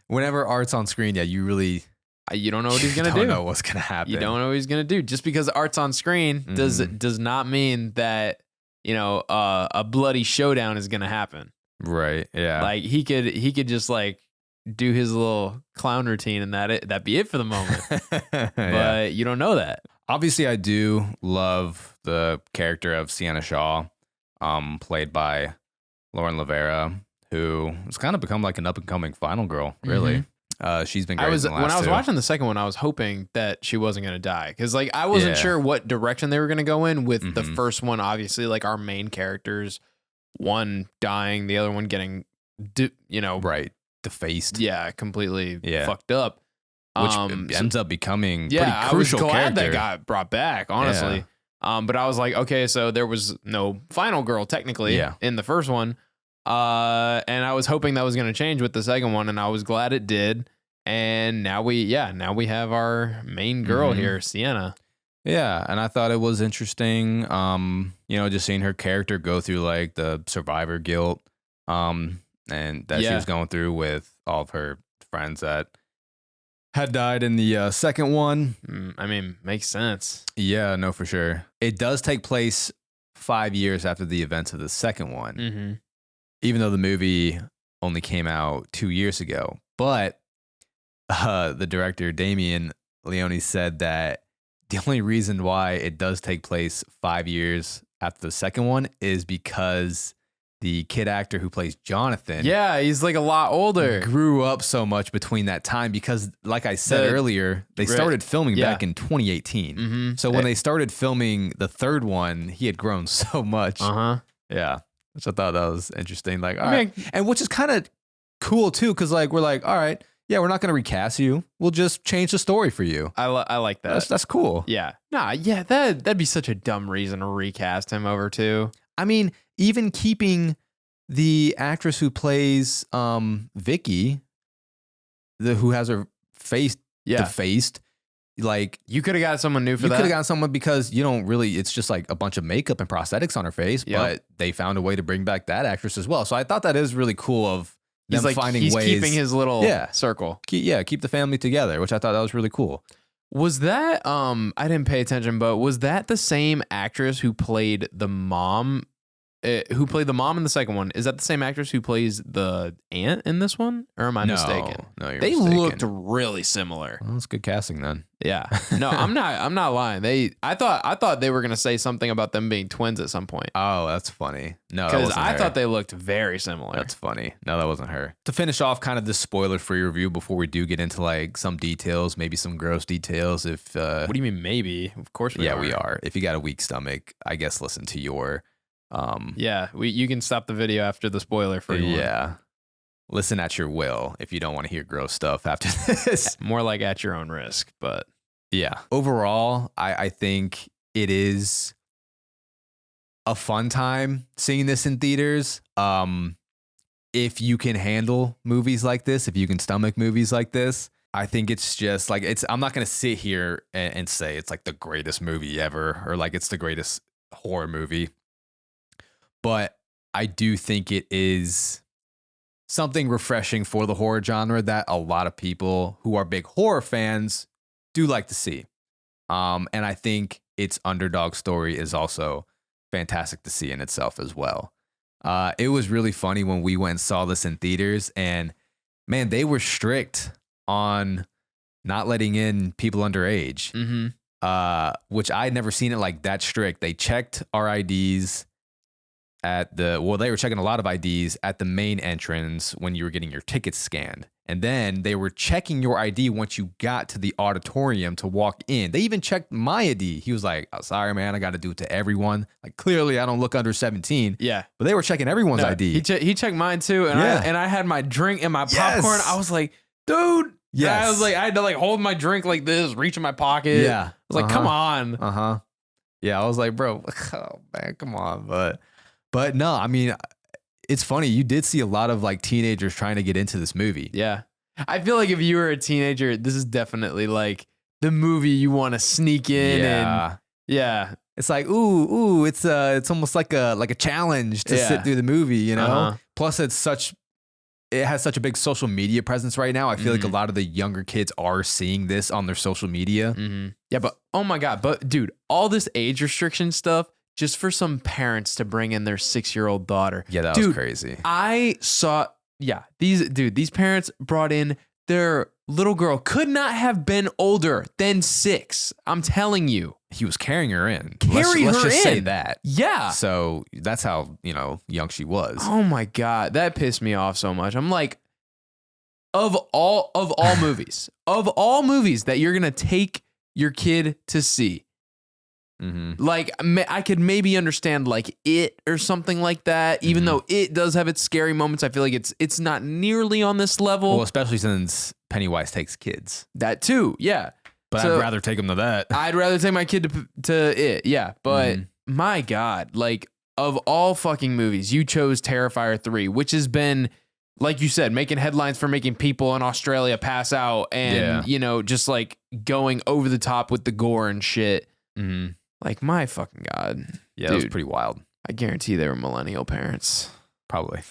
whenever Art's on screen, you really you don't know what he's gonna do. You don't know what's gonna happen. You don't know what he's gonna do. Just because Art's on screen does not mean that a bloody showdown is gonna happen. Right. Yeah. Like he could just like do his little clown routine and that'd be it for the moment. But you don't know that. Obviously, I do love the character of Sienna Shaw, played by Lauren Lavera, who has kind of become like an up and coming final girl, really. She's been great. When I was watching the second one, I was hoping that she wasn't going to die because like I wasn't sure what direction they were going to go in with the first one. Obviously, like our main characters, one dying, the other one getting, right, defaced. Yeah, completely fucked up. Which ends up becoming pretty crucial. I was glad character. that got brought back, honestly. But I was like, okay, so there was no final girl technically in the first one. And I was hoping that was going to change with the second one, and I was glad it did. And now we have our main girl here, Sienna. Yeah, and I thought it was interesting, just seeing her character go through like the survivor guilt, and that she was going through with all of her friends that had died in the second one. I mean, makes sense. Yeah, no, for sure. It does take place 5 years after the events of the second one, even though the movie only came out 2 years ago. But the director, Damien Leone, said that the only reason why it does take place 5 years after the second one is because the kid actor who plays Jonathan. Yeah, he's like a lot older. Grew up so much between that time because, like I said earlier, they started filming back in 2018. So when they started filming the third one, he had grown so much. Yeah, which I thought that was interesting. Like, all right. And which is kind of cool too, because like we're like, all right, yeah, we're not going to recast you. We'll just change the story for you. I like that. That's cool. Yeah. Nah, yeah, that'd be such a dumb reason to recast him over too. I mean, even keeping the actress who plays Vicky, who has her face defaced, like you could have got someone new for that. You could have got someone because you don't really. It's just like a bunch of makeup and prosthetics on her face, but they found a way to bring back that actress as well. So I thought that is really cool of them finding ways. He's keeping his little circle. Keep the family together, which I thought that was really cool. Was that I didn't pay attention, but was that the same actress who played the mom? Who played the mom in the second one? Is that the same actress who plays the aunt in this one? Or am I mistaken? No, you're they mistaken. Looked really similar. Well, that's good casting then. Yeah. No, I'm not lying. I thought they were gonna say something about them being twins at some point. Oh, that's funny. No, because I thought they looked very similar. That's funny. No, that wasn't her. To finish off kind of this spoiler-free review before we do get into like some details, maybe some gross details. If what do you mean maybe? Of course we are. Yeah, we are. If you got a weak stomach, I guess listen to your you can stop the video after the spoiler for you. Yeah. Listen at your will if you don't want to hear gross stuff after this. More like at your own risk, but yeah. Overall, I think it is a fun time seeing this in theaters. If you can handle movies like this, if you can stomach movies like this, I think it's just like I'm not gonna sit here and say it's like the greatest movie ever or like it's the greatest horror movie. But I do think it is something refreshing for the horror genre that a lot of people who are big horror fans do like to see. And I think its underdog story is also fantastic to see in itself as well. It was really funny when we went and saw this in theaters, and man, they were strict on not letting in people underage, which I had never seen it like that strict. They checked our IDs they were checking a lot of IDs at the main entrance when you were getting your tickets scanned. And then they were checking your ID once you got to the auditorium to walk in. They even checked my ID. He was like, oh, sorry, man, I got to do it to everyone. Like, clearly I don't look under 17. Yeah. But they were checking everyone's ID. He checked mine too. And I had my drink and my popcorn. I was like, dude. Yeah. I was like, I had to like hold my drink like this, reach in my pocket. Yeah. I was like, come on. Yeah. I was like, bro, oh man, come on. But no, I mean, it's funny. You did see a lot of like teenagers trying to get into this movie. Yeah. I feel like if you were a teenager, this is definitely like the movie you want to sneak in. Yeah. It's like, ooh, it's almost like a challenge to sit through the movie, you know? Plus it has such a big social media presence right now. I feel like a lot of the younger kids are seeing this on their social media. Yeah, but oh my God. But dude, all this age restriction stuff, just for some parents to bring in their 6-year-old daughter. Yeah, that was crazy. I saw, these parents brought in their little girl, could not have been older than 6. I'm telling you. He was carrying her in. Let's just say that. Yeah. So that's how, young she was. Oh my God. That pissed me off so much. I'm like, of all movies, that you're going to take your kid to see. Mm-hmm. Like, I could maybe understand like It or something like that, even though It does have its scary moments. I feel like it's not nearly on this level. Well, especially since Pennywise takes kids. That too, yeah. But So, I'd rather take him to that. I'd rather take my kid to It, yeah. But my God, like, of all fucking movies, you chose Terrifier 3, which has been, like you said, making headlines for making people in Australia pass out and, you know, just like going over the top with the gore and shit. Mm-hmm. Like, my fucking God. Yeah, dude, that was pretty wild. I guarantee they were millennial parents. Probably.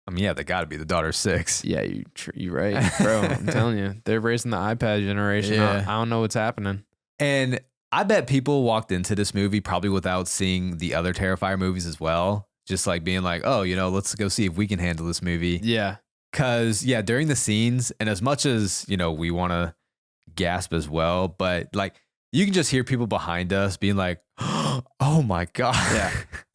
I mean, yeah, they got to be. The daughter's 6. Yeah, you're right, bro. I'm telling you, they're raising the iPad generation. Yeah. I don't know what's happening. And I bet people walked into this movie probably without seeing the other Terrifier movies as well. Just like being like, oh, you know, let's go see if we can handle this movie. Yeah. Because, yeah, during the scenes, and as much as, you know, we want to gasp as well, but like, you can just hear people behind us being like, oh my God. Yeah.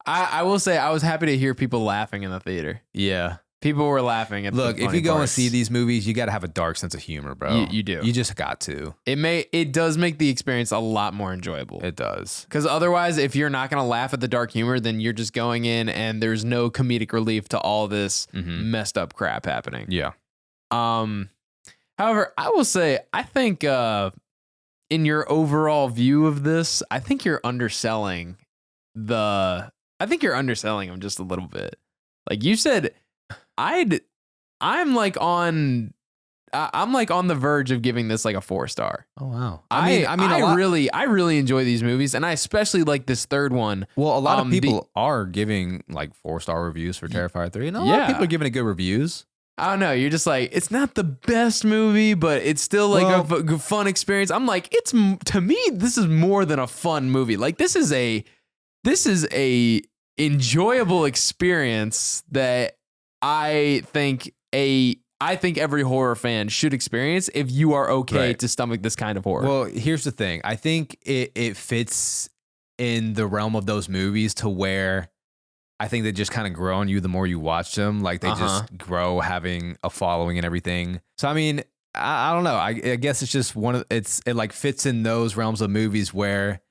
I will say I was happy to hear people laughing in the theater. Yeah. People were laughing at Look, the if you go parts. and see these movies, you got to have a dark sense of humor, bro. You do. You just got to. It does make the experience a lot more enjoyable. It does. Because otherwise, if you're not going to laugh at the dark humor, then you're just going in and there's no comedic relief to all this messed up crap happening. Yeah. However, I will say, I think in your overall view of this, I think you're underselling them just a little bit. Like you said, I'm like on the verge of giving this like a 4-star. Oh wow. I really enjoy these movies, and I especially like this third one. Well, a lot of people are giving like 4-star reviews for Terrifier 3, and a lot of people are giving it good reviews. I don't know. You're just like, it's not the best movie, but it's still like a fun experience. I'm like, to me, this is more than a fun movie. Like this is a enjoyable experience that I think every horror fan should experience if you are okay to stomach this kind of horror. Well, here's the thing. I think it fits in the realm of those movies to where I think they just kind of grow on you the more you watch them. Like they just grow having a following and everything. So, I mean, I don't know. I guess it's just it like fits in those realms of movies where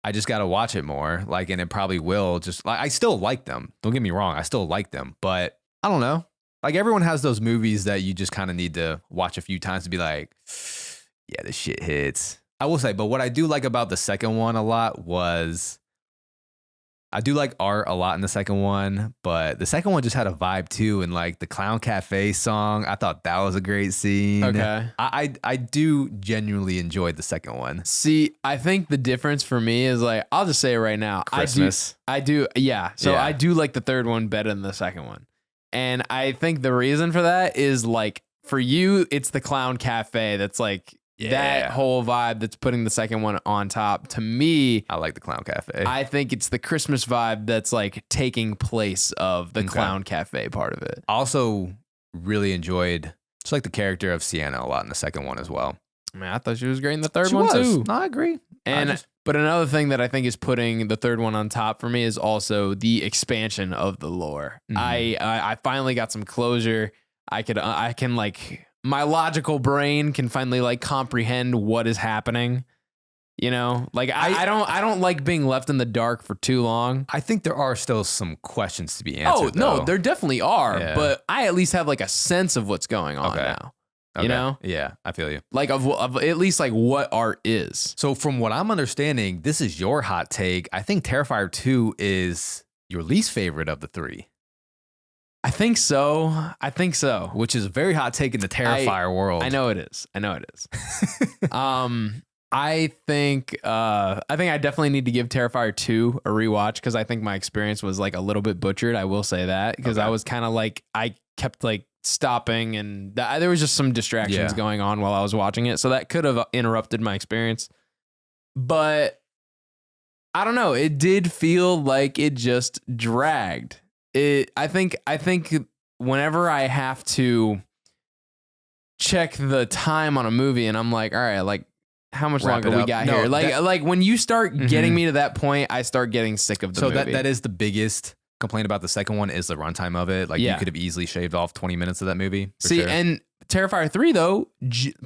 I just got to watch it more. Like, and it probably will just like, I still like them. Don't get me wrong. I still like them, but I don't know. Like everyone has those movies that you just kind of need to watch a few times to be like, yeah, this shit hits. I will say, but what I do like about the second one a lot was I do like art a lot in the second one, but the second one just had a vibe too. And like the Clown Cafe song, I thought that was a great scene. Okay. I do genuinely enjoy the second one. See, I think the difference for me is like, I'll just say it right now. Christmas. I do. Yeah. So I do like the third one better than the second one. And I think the reason for that is like, for you, it's the Clown Cafe. That's like, that whole vibe that's putting the second one on top. To me, I like the Clown Cafe. I think it's the Christmas vibe that's like taking place of the Clown Cafe part of it. I also really enjoyed just like the character of Sienna a lot in the second one as well. I mean, I thought she was great in the third one too. No, I agree. But another thing that I think is putting the third one on top for me is also the expansion of the lore. I finally got some closure. I can like, my logical brain can finally like comprehend what is happening. You know, like I don't like being left in the dark for too long. I think there are still some questions to be answered. Oh, no, there definitely are. Yeah. But I at least have like a sense of what's going on now. You know? Yeah, I feel you. Like of at least like what art is. So from what I'm understanding, this is your hot take. I think Terrifier 2 is your least favorite of the 3. I think so. Which is a very hot take in the Terrifier world. I know it is. I think I definitely need to give Terrifier 2 a rewatch because I think my experience was like a little bit butchered. I will say that because I was kind of like, I kept like stopping and there was just some distractions going on while I was watching it. So that could have interrupted my experience. But I don't know. It did feel like it just dragged. I think whenever I have to check the time on a movie and I'm like, all right, like how much longer we got here? Like when you start getting me to that point, I start getting sick of the movie. So that is the biggest complain about the second one is the runtime of it. Like you could have easily shaved off 20 minutes of that movie. See, and Terrifier 3 though,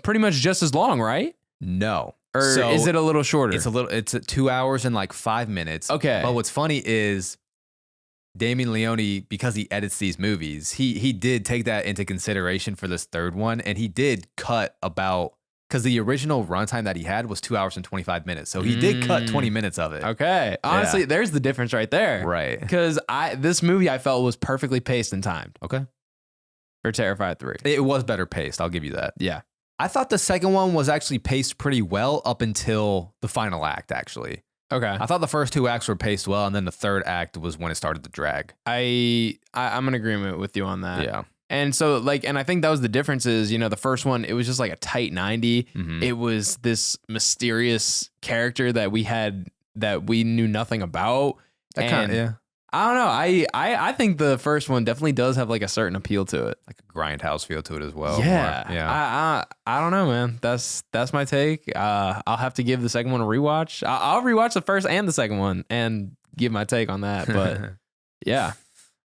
pretty much just as long, right? No. Or is it a little shorter? It's 2 hours and like 5 minutes. Okay. But what's funny is Damien Leone, because he edits these movies, he did take that into consideration for this third one, and he did cut about, because the original runtime that he had was 2 hours and 25 minutes. So he did cut 20 minutes of it. Okay. Honestly, there's the difference right there. Right. Because this movie I felt was perfectly paced and timed. Okay. For Terrifier 3. It was better paced. I'll give you that. Yeah. I thought the second one was actually paced pretty well up until the final act, actually. Okay. I thought the first 2 acts were paced well, and then the third act was when it started to drag. I'm in agreement with you on that. Yeah. And so and I think that was the difference is, the first one, it was just like a tight 90. Mm-hmm. It was this mysterious character that we knew nothing about. Yeah. I don't know. I think the first one definitely does have like a certain appeal to it. Like a grindhouse feel to it as well. Yeah. Yeah. I don't know, man. That's my take. I'll have to give the second one a rewatch. I'll rewatch the first and the second one and give my take on that. But yeah.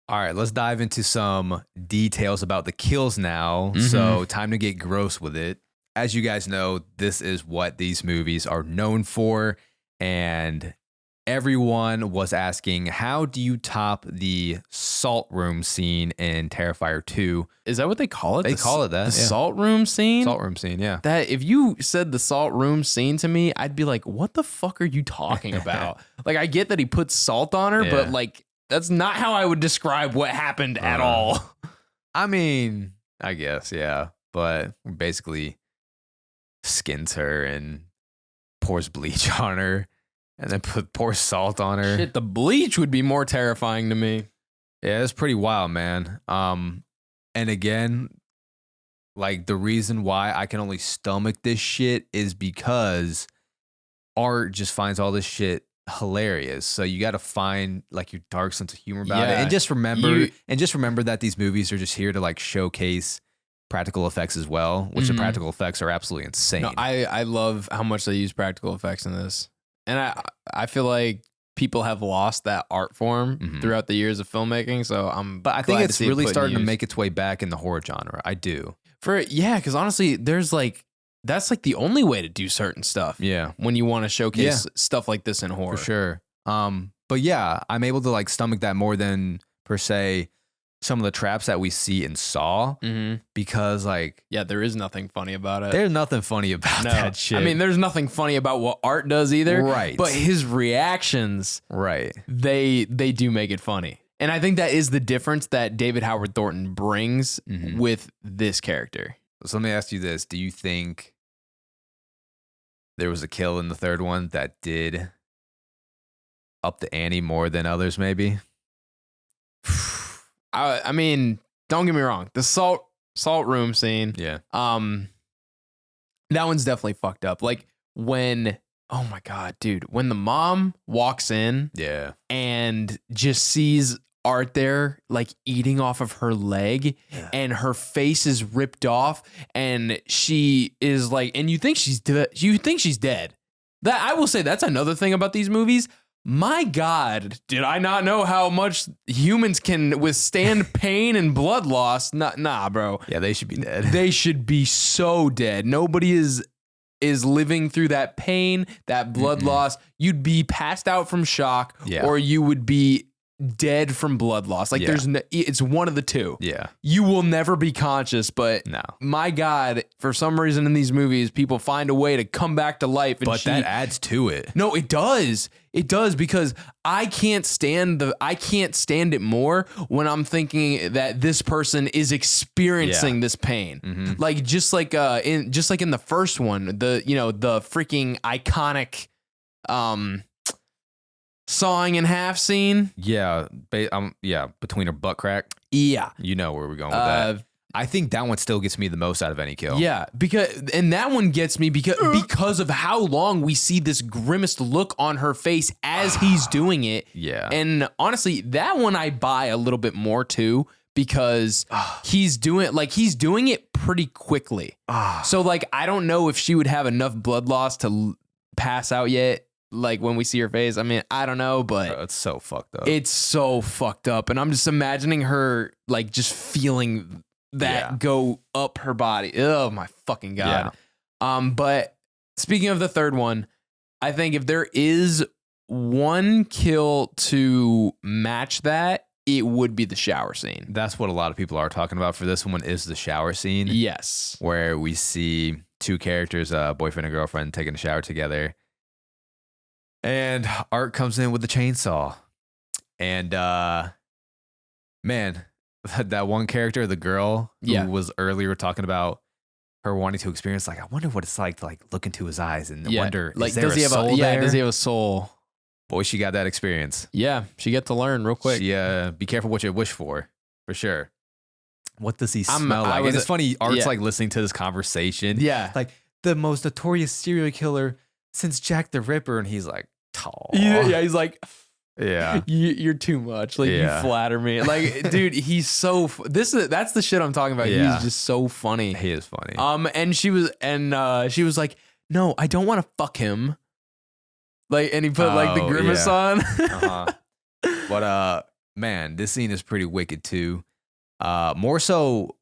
All right, let's dive into some details about the kills now. Mm-hmm. So time to get gross with it. As you guys know, this is what these movies are known for. And everyone was asking, how do you top the salt room scene in Terrifier 2? Is that what they call it? They call it that. The salt room scene? Salt room scene, yeah. That if you said the salt room scene to me, I'd be like, what the fuck are you talking about? Like, I get that he puts salt on her, but like, that's not how I would describe what happened at all. I mean, I guess, yeah. But basically skins her and pours bleach on her. And then pours salt on her. Shit, the bleach would be more terrifying to me. Yeah, it's pretty wild, man. And again, like the reason why I can only stomach this shit is because art just finds all this shit hilarious. So you got to find like your dark sense of humor about it, and just remember that these movies are just here to like showcase practical effects as well, which the practical effects are absolutely insane. No, I love how much they use practical effects in this. And I feel like people have lost that art form throughout the years of filmmaking. So but I think it's really starting to make its way back in the horror genre. I do. Because honestly, that's like the only way to do certain stuff. Yeah. When you want to showcase stuff like this in horror. For sure. But yeah, I'm able to like stomach that more than per se some of the traps that we see in Saw, because like, there is nothing funny about it. There's nothing funny about that shit. I mean, there's nothing funny about what Art does either. Right. But his reactions, right, they do make it funny. And I think that is the difference that David Howard Thornton brings with this character. So let me ask you this. Do you think there was a kill in the third one that did up the ante more than others maybe? I mean, don't get me wrong. The salt room scene. Yeah. That one's definitely fucked up. Like when, oh my God, dude, when the mom walks in and just sees Art there, like eating off of her leg and her face is ripped off and she is like, and you think she's dead. That I will say that's another thing about these movies. My God, did I not know how much humans can withstand pain and blood loss? Nah, bro. Yeah, they should be dead. They should be so dead. Nobody is living through that pain, that blood loss. You'd be passed out from shock, or you would be dead from blood loss. Like it's one of the two. Yeah. You will never be conscious, but no. My God, for some reason in these movies, people find a way to come back to life. And that adds to it. No, it does. It does, because I can't stand it more when I'm thinking that this person is experiencing this pain. Like just like in the first one, the freaking iconic sawing in half scene. Yeah, between her butt crack. Yeah, you know where we're going with that. I think that one still gets me the most out of any kill. Yeah, and that one gets me because of how long we see this grimaced look on her face as he's doing it. Yeah, and honestly, that one I buy a little bit more too, because he's doing it pretty quickly. So like, I don't know if she would have enough blood loss to pass out yet like when we see her face. I mean, I don't know, but it's so fucked up. It's so fucked up. And I'm just imagining her like just feeling that go up her body. Oh my fucking God. But speaking of the third one, I think if there is one kill to match that, it would be the shower scene. That's what a lot of people are talking about for this one is the shower scene. Yes. Where we see two characters, boyfriend and girlfriend, taking a shower together. And Art comes in with the chainsaw. And man, that one character, the girl who was earlier talking about her wanting to experience, like, I wonder what it's like to like look into his eyes and wonder, like, is there does he a have soul there? Does he have a soul? Boy, she got that experience. Yeah, she get to learn real quick. She, be careful what you wish for sure. What does he smell like? And it's funny, Art's like listening to this conversation. Yeah. Like the most notorious serial killer since Jack the Ripper. And he's like, tall. Yeah, he's like, yeah, you're too much. Like you flatter me. Like, dude, he's so. That's the shit I'm talking about. Yeah. He's just so funny. He is funny. And she was like, no, I don't want to fuck him. Like, and he put like the grimace on. But man, this scene is pretty wicked too. More so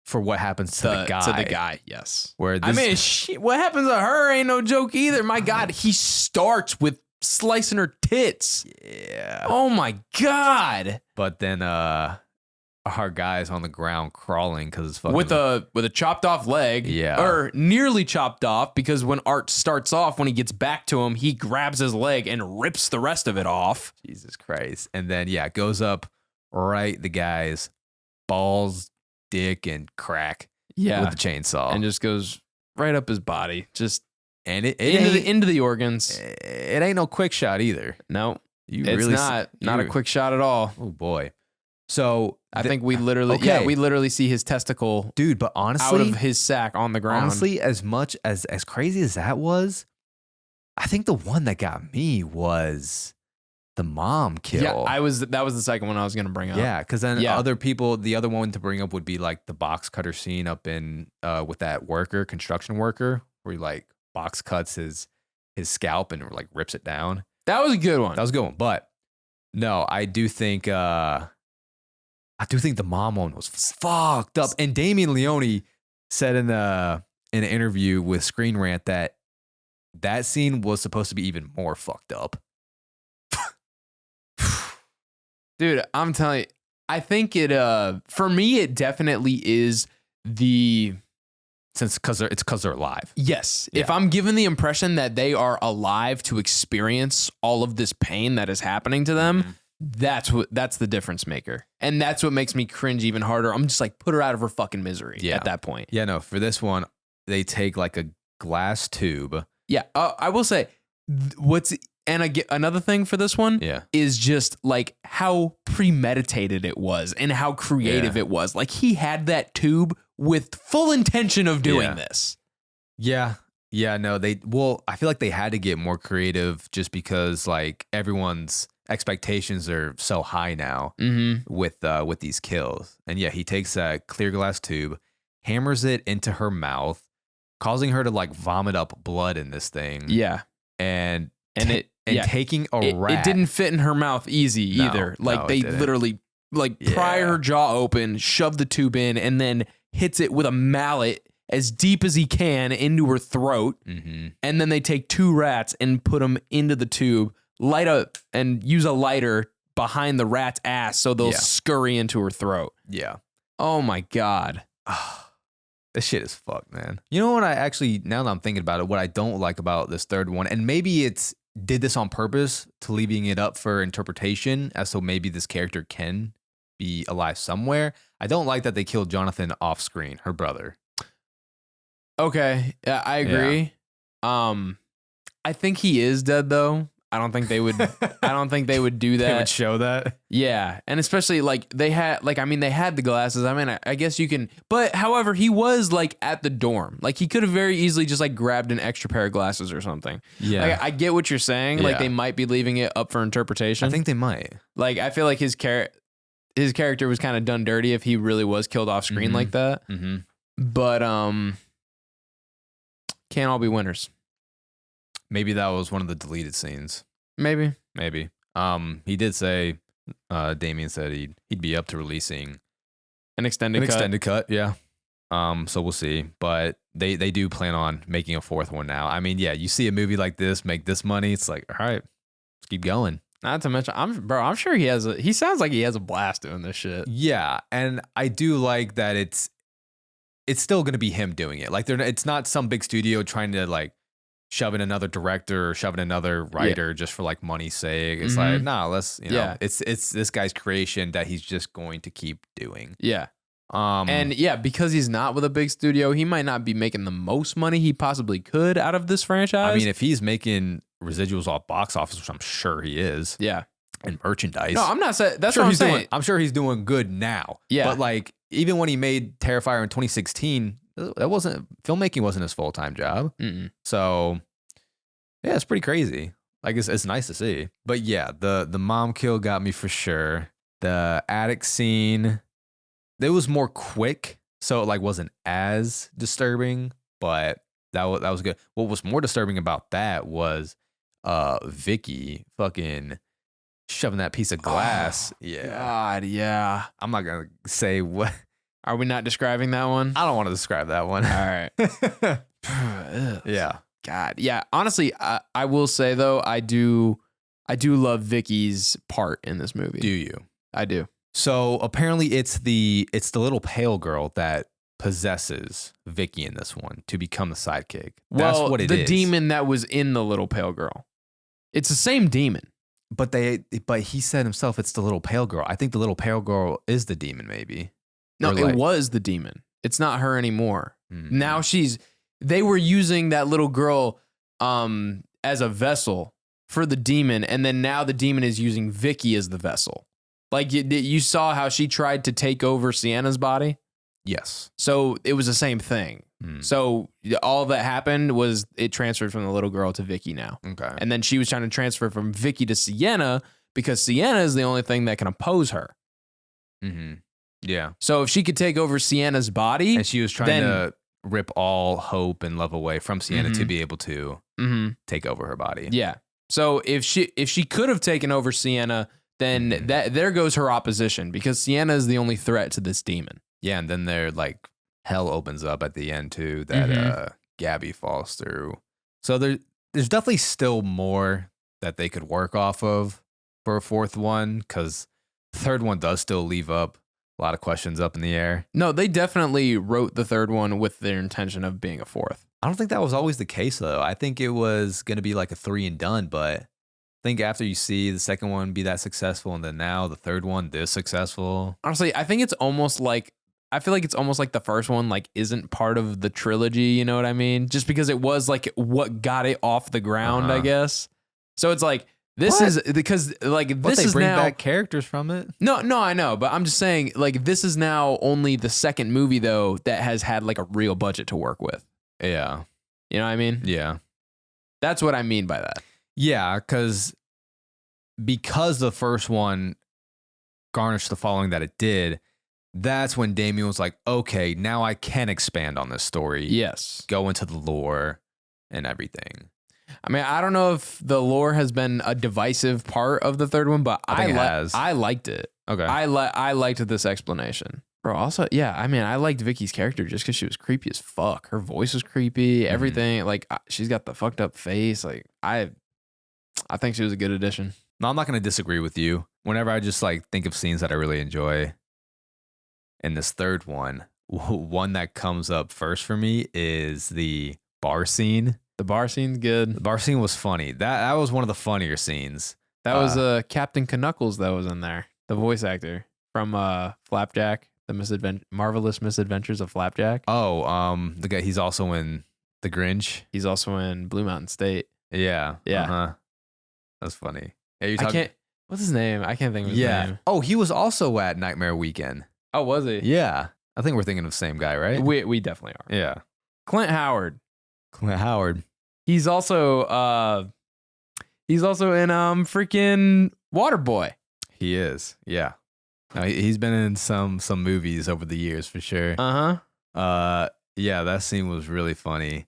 for what happens to the guy. To the guy, yes. Where this, I mean, what happens to her ain't no joke either. My God, he starts with slicing her tits. Yeah. Oh my God. But then our guy's on the ground crawling because it's fucking with a chopped off leg. Yeah. Or nearly chopped off, because when Art starts off, when he gets back to him, he grabs his leg and rips the rest of it off. Jesus Christ. And then it goes up right the guy's balls, dick, and crack. Yeah. With the chainsaw. And just goes right up his body. Just and it into the organs. It ain't no quick shot either. No. It's really not a quick shot at all. Oh boy. So I think we literally see his testicle, dude, but honestly, out of his sack on the ground. Honestly, as much as crazy as that was, I think the one that got me was the mom kill. Yeah, that was the second one I was gonna bring up. Yeah, because then other people, the other one to bring up would be like the box cutter scene up in with that construction worker, where he like box cuts his scalp and like rips it down. That was a good one. But no, I do think the mom one was fucked up. And Damien Leone said in an interview with Screen Rant that scene was supposed to be even more fucked up. Dude, I'm telling you, I think it for me it definitely is because they're alive. Yes. Yeah. If I'm given the impression that they are alive to experience all of this pain that is happening to them, that's the difference maker. And that's what makes me cringe even harder. I'm just like, put her out of her fucking misery at that point. Yeah, no, for this one, they take like a glass tube. Yeah. I will say another thing for this one is just like how premeditated it was and how creative it was. Like he had that tube with full intention of doing this. Yeah. Yeah, no, I feel like they had to get more creative just because like everyone's expectations are so high now with these kills. And he takes a clear glass tube, hammers it into her mouth, causing her to like vomit up blood in this thing. Yeah. And taking a rat. It didn't fit in her mouth easy either. Like they literally pry her jaw open, shove the tube in, and then hits it with a mallet as deep as he can into her throat. And then they take two rats and put them into the tube, light up and use a lighter behind the rat's ass so they'll scurry into her throat. Yeah. Oh my God. This shit is fucked, man. You know what now that I'm thinking about it, what I don't like about this third one, and maybe it's did this on purpose to leaving it up for interpretation as so maybe this character can be alive somewhere. I don't like that they killed Jonathan off screen, her brother. Okay. Yeah, I agree. I think he is dead though. I don't think they would do that. They would show that. Yeah. And especially like they had the glasses. I mean, I guess you can, but however, he was like at the dorm. Like he could have very easily just like grabbed an extra pair of glasses or something. Yeah. Like, I get what you're saying. Like they might be leaving it up for interpretation. I think they might. Like I feel like his character was kind of done dirty if he really was killed off screen like that. But can't all be winners. Maybe that was one of the deleted scenes. Maybe. He did say, Damien said he'd be up to releasing an extended cut. Yeah. So we'll see, but they do plan on making a fourth one now. I mean, yeah, you see a movie like this make this money, it's like, all right, let's keep going. Not to mention, I'm sure he sounds like he has a blast doing this shit. Yeah, and I do like that it's still going to be him doing it. Like it's not some big studio trying to like shove in another director or shove in another writer just for like money's sake. It's like, nah, let's, it's this guy's creation that he's just going to keep doing. Yeah. And yeah, because he's not with a big studio, he might not be making the most money he possibly could out of this franchise. I mean, if he's making residuals off box office, which I'm sure he is. Yeah. And merchandise. No, I'm not saying that's what I'm saying. I'm sure he's doing good now. Yeah. But like, even when he made Terrifier in 2016, filmmaking wasn't his full-time job. Mm-mm. So yeah, it's pretty crazy. Like it's nice to see. But yeah, the mom kill got me for sure. The attic scene, it was more quick, so it like wasn't as disturbing, but that was good. What was more disturbing about that was Vicky fucking shoving that piece of glass. Yeah. God, yeah. I'm not gonna say what. Are we not describing that one? I don't want to describe that one. All right. Yeah. God. Yeah. Honestly, I will say though, I do love Vicky's part in this movie. Do you? I do. So apparently it's the little pale girl that possesses Vicky in this one to become the sidekick. That's what it is. The demon that was in the little pale girl. It's the same demon. But he said himself it's the little pale girl. I think the little pale girl is the demon, maybe. No, it was the demon. It's not her anymore. Mm-hmm. Now they were using that little girl as a vessel for the demon, and then now the demon is using Vicky as the vessel. Like you saw how she tried to take over Sienna's body? Yes. So it was the same thing. Mm. So all that happened was it transferred from the little girl to Vicky now. Okay. And then she was trying to transfer from Vicky to Sienna because Sienna is the only thing that can oppose her. Mm-hmm. Yeah. So if she could take over Sienna's body. And she was trying to rip all hope and love away from Sienna to be able to take over her body. Yeah. So if she could have taken over Sienna, then there goes her opposition because Sienna is the only threat to this demon. Yeah, and then there like hell opens up at the end too that Gabby falls through. So there's definitely still more that they could work off of for a fourth one because the third one does still leave up a lot of questions up in the air. No, they definitely wrote the third one with their intention of being a fourth. I don't think that was always the case though. I think it was going to be like a 3 and done, but I think after you see the second one be that successful and then now the third one this successful. Honestly, I think it's almost like the first one like isn't part of the trilogy, you know what I mean? Just because it was like what got it off the ground, I guess. So it's like this is because like this is bring now back characters from it. No, I know, but I'm just saying like this is now only the second movie though that has had like a real budget to work with. Yeah. You know what I mean? Yeah. That's what I mean by that. Yeah, because the first one garnished the following that it did, that's when Damien was like, okay, now I can expand on this story. Yes. Go into the lore and everything. I mean, I don't know if the lore has been a divisive part of the third one, but I liked it. Okay. I liked this explanation. Bro, also, yeah, I mean, I liked Vicky's character just because she was creepy as fuck. Her voice was creepy, everything. Like, she's got the fucked up face. Like, I think she was a good addition. No, I'm not going to disagree with you. Whenever I just like think of scenes that I really enjoy in this third one that comes up first for me is the bar scene. The bar scene's good. The bar scene was funny. That was one of the funnier scenes. That was Captain Knuckles that was in there. The voice actor from Flapjack, the Marvelous Misadventures of Flapjack. Oh, the guy. He's also in The Grinch. He's also in Blue Mountain State. Yeah. Yeah. That's funny. Yeah, what's his name? I can't think of his name. Oh, he was also at Nightmare Weekend. Oh, was he? Yeah. I think we're thinking of the same guy, right? We definitely are. Yeah. Clint Howard. He's also in freaking Waterboy. He is. Yeah. He's been in some movies over the years for sure. Uh-huh. Yeah, that scene was really funny.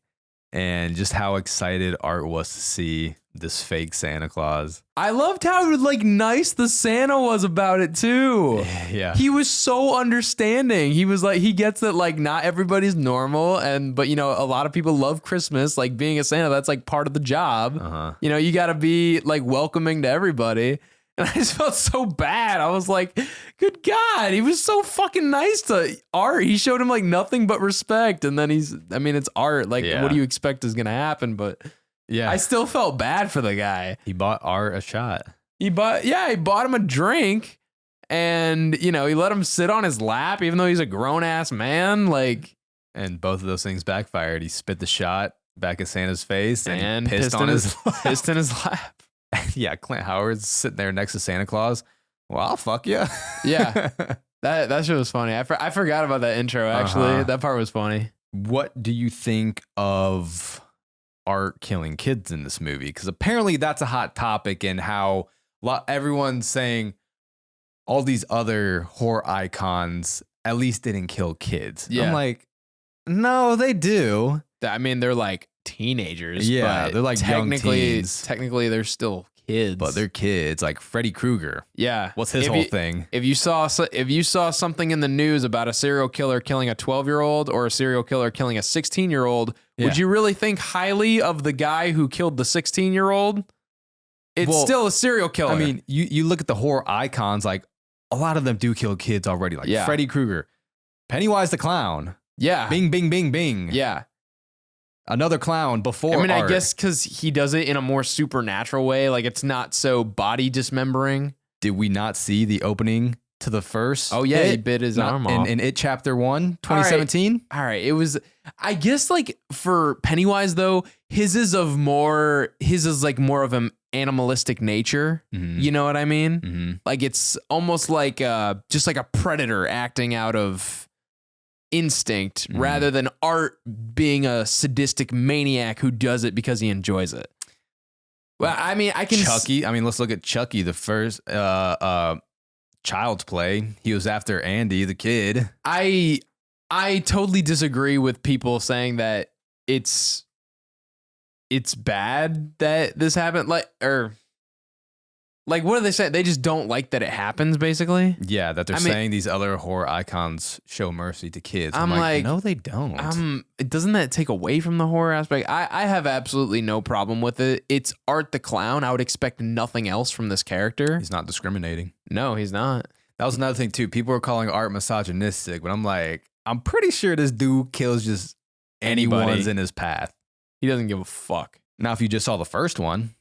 and just how excited Art was to see this fake Santa Claus. I loved how like nice the Santa was about it too. Yeah. He was so understanding. He was like, he gets that like not everybody's normal, but you know, a lot of people love Christmas. Like being a Santa, that's like part of the job. You know, you got to be like welcoming to everybody. And I just felt so bad. I was like, good God, he was so fucking nice to Art. He showed him like nothing but respect. And then it's Art. Like, what do you expect is going to happen? But I still felt bad for the guy. He bought Art a shot. He bought him a drink, and, you know, he let him sit on his lap, even though he's a grown ass man. Like, and both of those things backfired. He spit the shot back at Santa's face and pissed in his lap. Yeah, Clint Howard's sitting there next to Santa Claus. Well, I'll fuck you. Yeah, that shit was funny. I forgot about that intro, actually. That part was funny. What do you think of Art killing kids in this movie? Because apparently that's a hot topic, and how everyone's saying all these other horror icons at least didn't kill kids. Yeah. I'm like, no, they do. I mean, they're like teenagers. Yeah, they're like young teens. Technically, they're still kids, but they're kids. Like Freddy Krueger. Yeah, what's his whole thing? If you saw something in the news about a serial killer killing a 12-year-old or a serial killer killing a 16-year-old, would you really think highly of the guy who killed the 16-year-old? It's still a serial killer. I mean, you look at the horror icons. Like a lot of them do kill kids already. Like Freddy Krueger, Pennywise the clown. Yeah, Bing, bing, bing, bing. Yeah. Another clown before. I mean, Art. I guess because he does it in a more supernatural way. Like it's not so body dismembering. Did we not see the opening to the first? Oh yeah, he bit his arm off in It Chapter 1, 2017. All right. It was. I guess like for Pennywise though, his is like more of an animalistic nature. Mm-hmm. You know what I mean? Mm-hmm. Like it's almost like just like a predator acting out of instinct rather than Art being a sadistic maniac who does it because he enjoys it. Well, I mean, Chucky. I mean, let's look at Chucky, the first Child's Play. He was after Andy, the kid. I totally disagree with people saying that it's bad that this happened. Like, what do they say? They just don't like that it happens, basically. Yeah, that they're saying these other horror icons show mercy to kids. I'm like, no, they don't. Doesn't that take away from the horror aspect? I have absolutely no problem with it. It's Art the Clown. I would expect nothing else from this character. He's not discriminating. No, he's not. That was another thing, too. People were calling Art misogynistic, but I'm like, I'm pretty sure this dude kills just anyone's in his path. He doesn't give a fuck. Now, if you just saw the first one.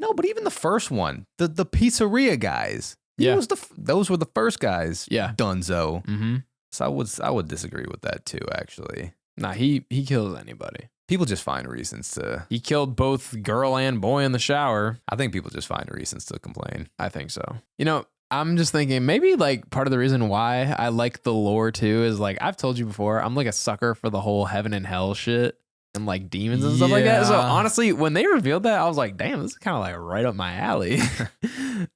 No, but even the first one, the pizzeria guys, those were the first guys. Yeah, Dunzo. Mm-hmm. So I would disagree with that too. Actually, nah, he kills anybody. People just find reasons to. He killed both girl and boy in the shower. I think people just find reasons to complain. I think so. You know, I'm just thinking maybe like part of the reason why I like the lore too is like I've told you before, I'm like a sucker for the whole heaven and hell shit. And like demons and stuff like that. So honestly, when they revealed that, I was like, damn, this is kind of like right up my alley.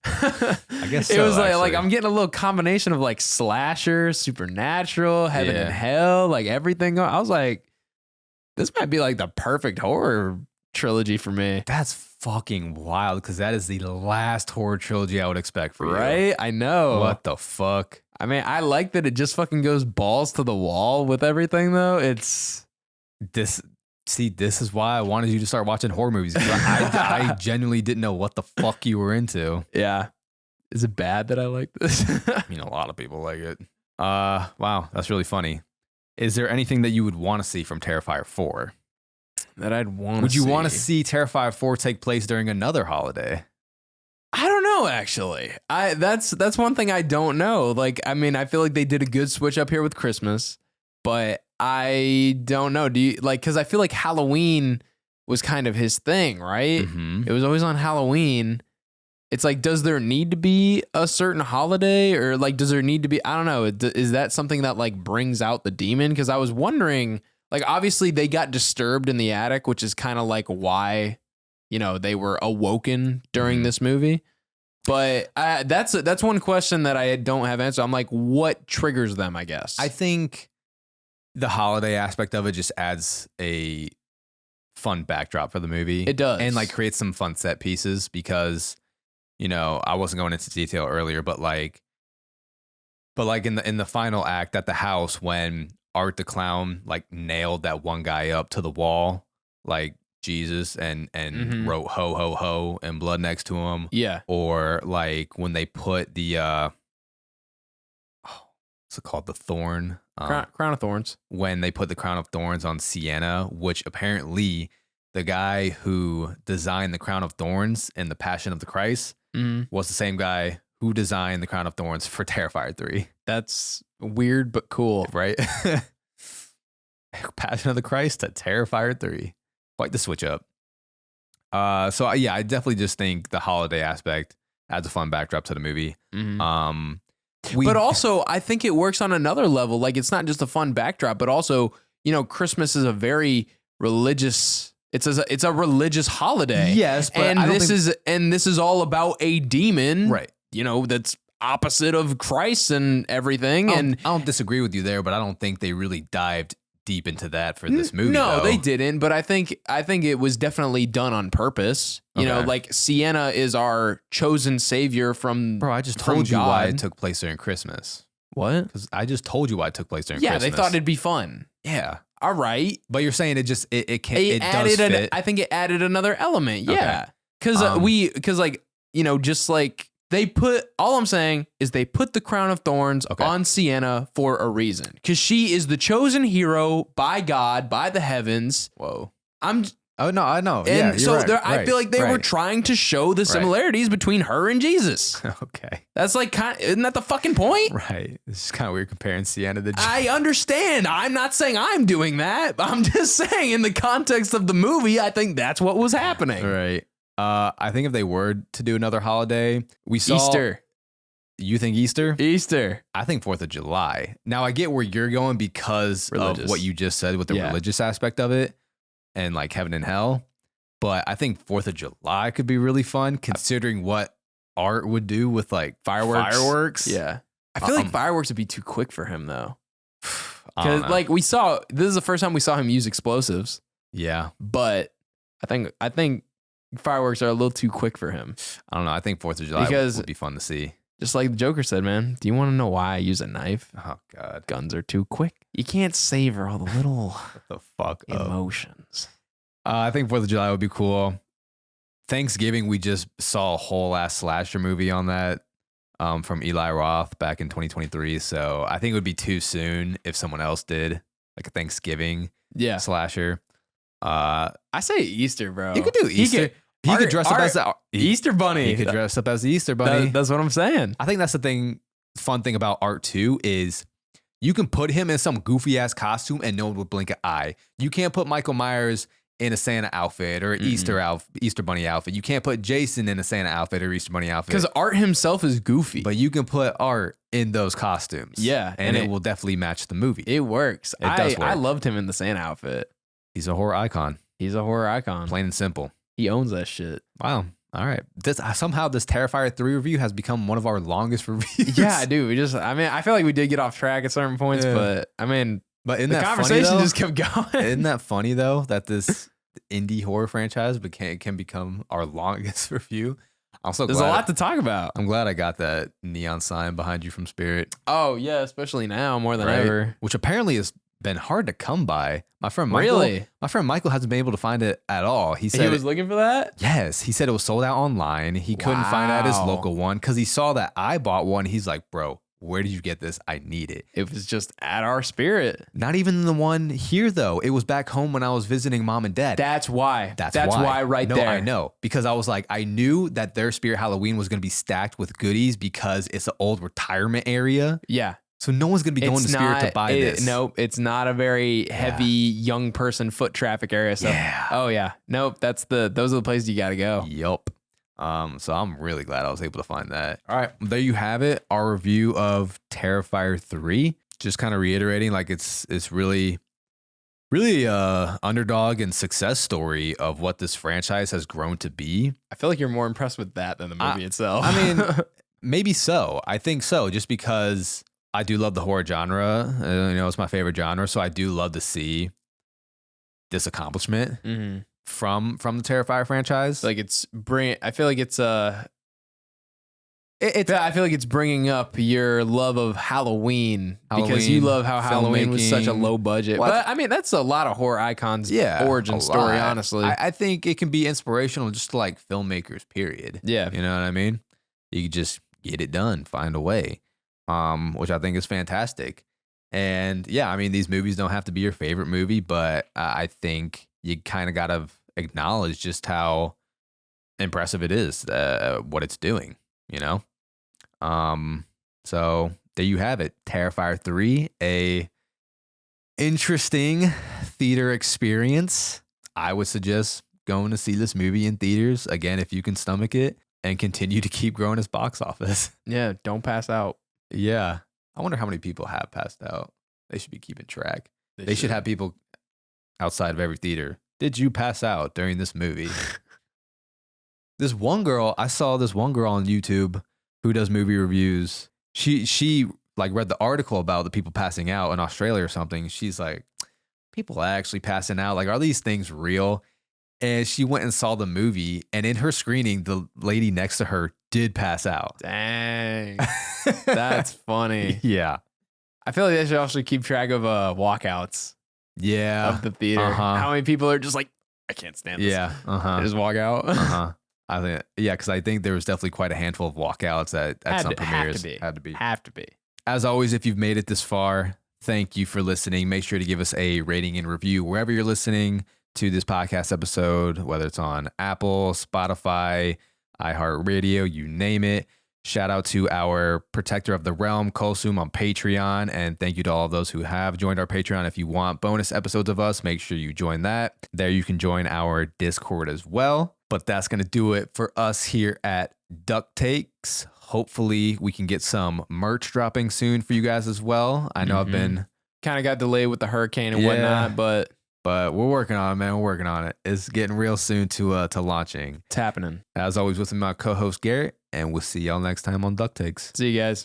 I guess it was like I'm getting a little combination of like slasher, supernatural, heaven and hell, like everything. I was like, this might be like the perfect horror trilogy for me. That's fucking wild because that is the last horror trilogy I would expect for you. Right? I know. What the fuck? I mean, I like that it just fucking goes balls to the wall with everything though. It's this is why I wanted you to start watching horror movies. I genuinely didn't know what the fuck you were into. Yeah. Is it bad that I like this? I mean, a lot of people like it. Wow, that's really funny. Is there anything that you would want to see from Terrifier 4? That I'd want to see? Would you want to see Terrifier 4 take place during another holiday? I don't know, actually. That's one thing I don't know. Like, I mean, I feel like they did a good switch up here with Christmas, but I don't know. Do you like, because I feel like Halloween was kind of his thing, right? Mm-hmm. It was always on Halloween. It's like, does there need to be a certain holiday, or like, does there need to be, I don't know. Is that something that like brings out the demon? Because I was wondering, like, obviously they got disturbed in the attic, which is kind of like why, you know, they were awoken during this movie. But that's one question that I don't have answered. I'm like, what triggers them, I guess? I think the holiday aspect of it just adds a fun backdrop for the movie. It does. And like creates some fun set pieces because, you know, I wasn't going into detail earlier, but like in the final act at the house when Art the Clown like nailed that one guy up to the wall, like Jesus and wrote ho ho ho and blood next to him. Yeah. Or like when they put the what's it called? The thorn. Crown of Thorns. When they put the crown of thorns on Sienna, which apparently the guy who designed the crown of thorns in the Passion of the Christ was the same guy who designed the crown of thorns for Terrifier 3. That's weird but cool. Right? Passion of the Christ to Terrifier 3. Quite the switch up. So yeah, I definitely just think the holiday aspect adds a fun backdrop to the movie. But also, I think it works on another level. Like, it's not just a fun backdrop, but also, you know, Christmas is a very religious. It's a religious holiday. Yes, but this is all about a demon, right? You know, that's opposite of Christ and everything. I don't disagree with you there, but I don't think they really dived deep into that for this movie. No, though. They didn't. But I think it was definitely done on purpose. You know, like Sienna is our chosen savior from. Bro, I just told you why it took place during Christmas. What? Because I just told you why it took place during Christmas. Yeah, they thought it'd be fun. Yeah. All right. But you're saying it does fit. I think it added another element. Okay. Yeah. Because like, you know, just like all I'm saying is they put the crown of thorns on Sienna for a reason. Because she is the chosen hero by God, by the heavens. Whoa. Oh, no, I know. And so right, I feel like they were trying to show the similarities between her and Jesus. Okay. That's like, isn't that the fucking point? Right. It's kind of weird comparing Sienna to Jesus. I understand. I'm not saying I'm doing that. I'm just saying in the context of the movie, I think that's what was happening. Right. I think if they were to do another holiday, we saw Easter. You think Easter? Easter. I think 4th of July. Now, I get where you're going because of what you just said with the religious aspect of it and like heaven and hell. But I think 4th of July could be really fun considering what Art would do with like fireworks. Yeah. I feel like fireworks would be too quick for him though. Because like this is the first time we saw him use explosives. Yeah. But I think fireworks are a little too quick for him. I don't know. I think 4th of July would be fun to see. Just like the Joker said, man, do you want to know why I use a knife? Oh, God. Guns are too quick. You can't savor all the little what the fuck emotions. I think 4th of July would be cool. Thanksgiving, we just saw a whole ass slasher movie on that from Eli Roth back in 2023. So I think it would be too soon if someone else did like a Thanksgiving slasher. I say Easter, bro. You could do Easter. He could dress up as the Easter bunny. He could dress up as the Easter bunny. That's what I'm saying. I think that's the fun thing about Art too is you can put him in some goofy ass costume and no one would blink an eye. You can't put Michael Myers in a Santa outfit or Easter bunny outfit. You can't put Jason in a Santa outfit or Easter bunny outfit. Because Art himself is goofy. But you can put Art in those costumes. Yeah. And it will definitely match the movie. It works. It does work. I loved him in the Santa outfit. He's a horror icon. He's a horror icon. Plain and simple. He owns that shit. Wow. All right. Somehow this Terrifier 3 review has become one of our longest reviews. Yeah, dude. I feel like we did get off track at certain points, but the conversation just kept going. Isn't that funny though that this indie horror franchise can become our longest review? There's a lot to talk about. I'm glad I got that neon sign behind you from Spirit. Oh yeah, especially now more than ever. Which apparently has been hard to come by. My friend Michael hasn't been able to find it at all. He said he was looking for that? Yes. He said it was sold out online. He couldn't find out his local one because he saw that I bought one. He's like, bro, where did you get this? I need it. It was just at our Spirit. Not even the one here though. It was back home when I was visiting mom and dad. That's why. That's why right there. No, I know. Because I was like, I knew that their Spirit Halloween was going to be stacked with goodies because it's an old retirement area. Yeah. So no one's going to be going to Spirit to buy this. Nope. It's not a very heavy young person foot traffic area. So, oh yeah. Nope. Those are the places you got to go. Yup. So I'm really glad I was able to find that. All right. There you have it. Our review of Terrifier 3. Just kind of reiterating, like it's really underdog and success story of what this franchise has grown to be. I feel like you're more impressed with that than the movie itself. I mean, maybe so. I think so. Just because I do love the horror genre. It's my favorite genre. So I do love to see this accomplishment from the Terrifier franchise. Like I feel like it's I feel like it's bringing up your love of Halloween because you love how Halloween was such a low budget. Well, but I mean, that's a lot of horror icons' origin story, honestly. I think it can be inspirational just to like filmmakers, period. Yeah. You know what I mean? You can just get it done, find a way, which I think is fantastic. And yeah, I mean, these movies don't have to be your favorite movie, but I think you kind of got to acknowledge just how impressive it is, what it's doing, you know? So there you have it. Terrifier 3, a interesting theater experience. I would suggest going to see this movie in theaters again, if you can stomach it, and continue to keep growing its box office. Yeah. Don't pass out. Yeah. I wonder how many people have passed out. They should be keeping track. They should have people outside of every theater. Did you pass out during this movie? I saw this one girl on YouTube who does movie reviews. She like read the article about the people passing out in Australia or something. She's like, people actually passing out. Like, are these things real? And she went and saw the movie, and in her screening, the lady next to her did pass out. Dang. That's funny. Yeah. I feel like they should also keep track of walkouts. Yeah. Of the theater. How many people are just like, I can't stand this. Yeah. They just walk out. I think, yeah, because I think there was definitely quite a handful of walkouts at some premieres. Have to be. As always, if you've made it this far, thank you for listening. Make sure to give us a rating and review wherever you're listening to this podcast episode, whether it's on Apple, Spotify, iHeartRadio, you name it. Shout out to our protector of the realm, Kosum, on Patreon. And thank you to all of those who have joined our Patreon. If you want bonus episodes of us, make sure you join that. There you can join our Discord as well. But that's going to do it for us here at Duck Takes. Hopefully we can get some merch dropping soon for you guys as well. I know I've been kind of got delayed with the hurricane and whatnot, but we're working on it, man. We're working on it. It's getting real soon to launching. It's happening. As always, with my co-host Garrett, and we'll see y'all next time on Duck Takes. See you guys.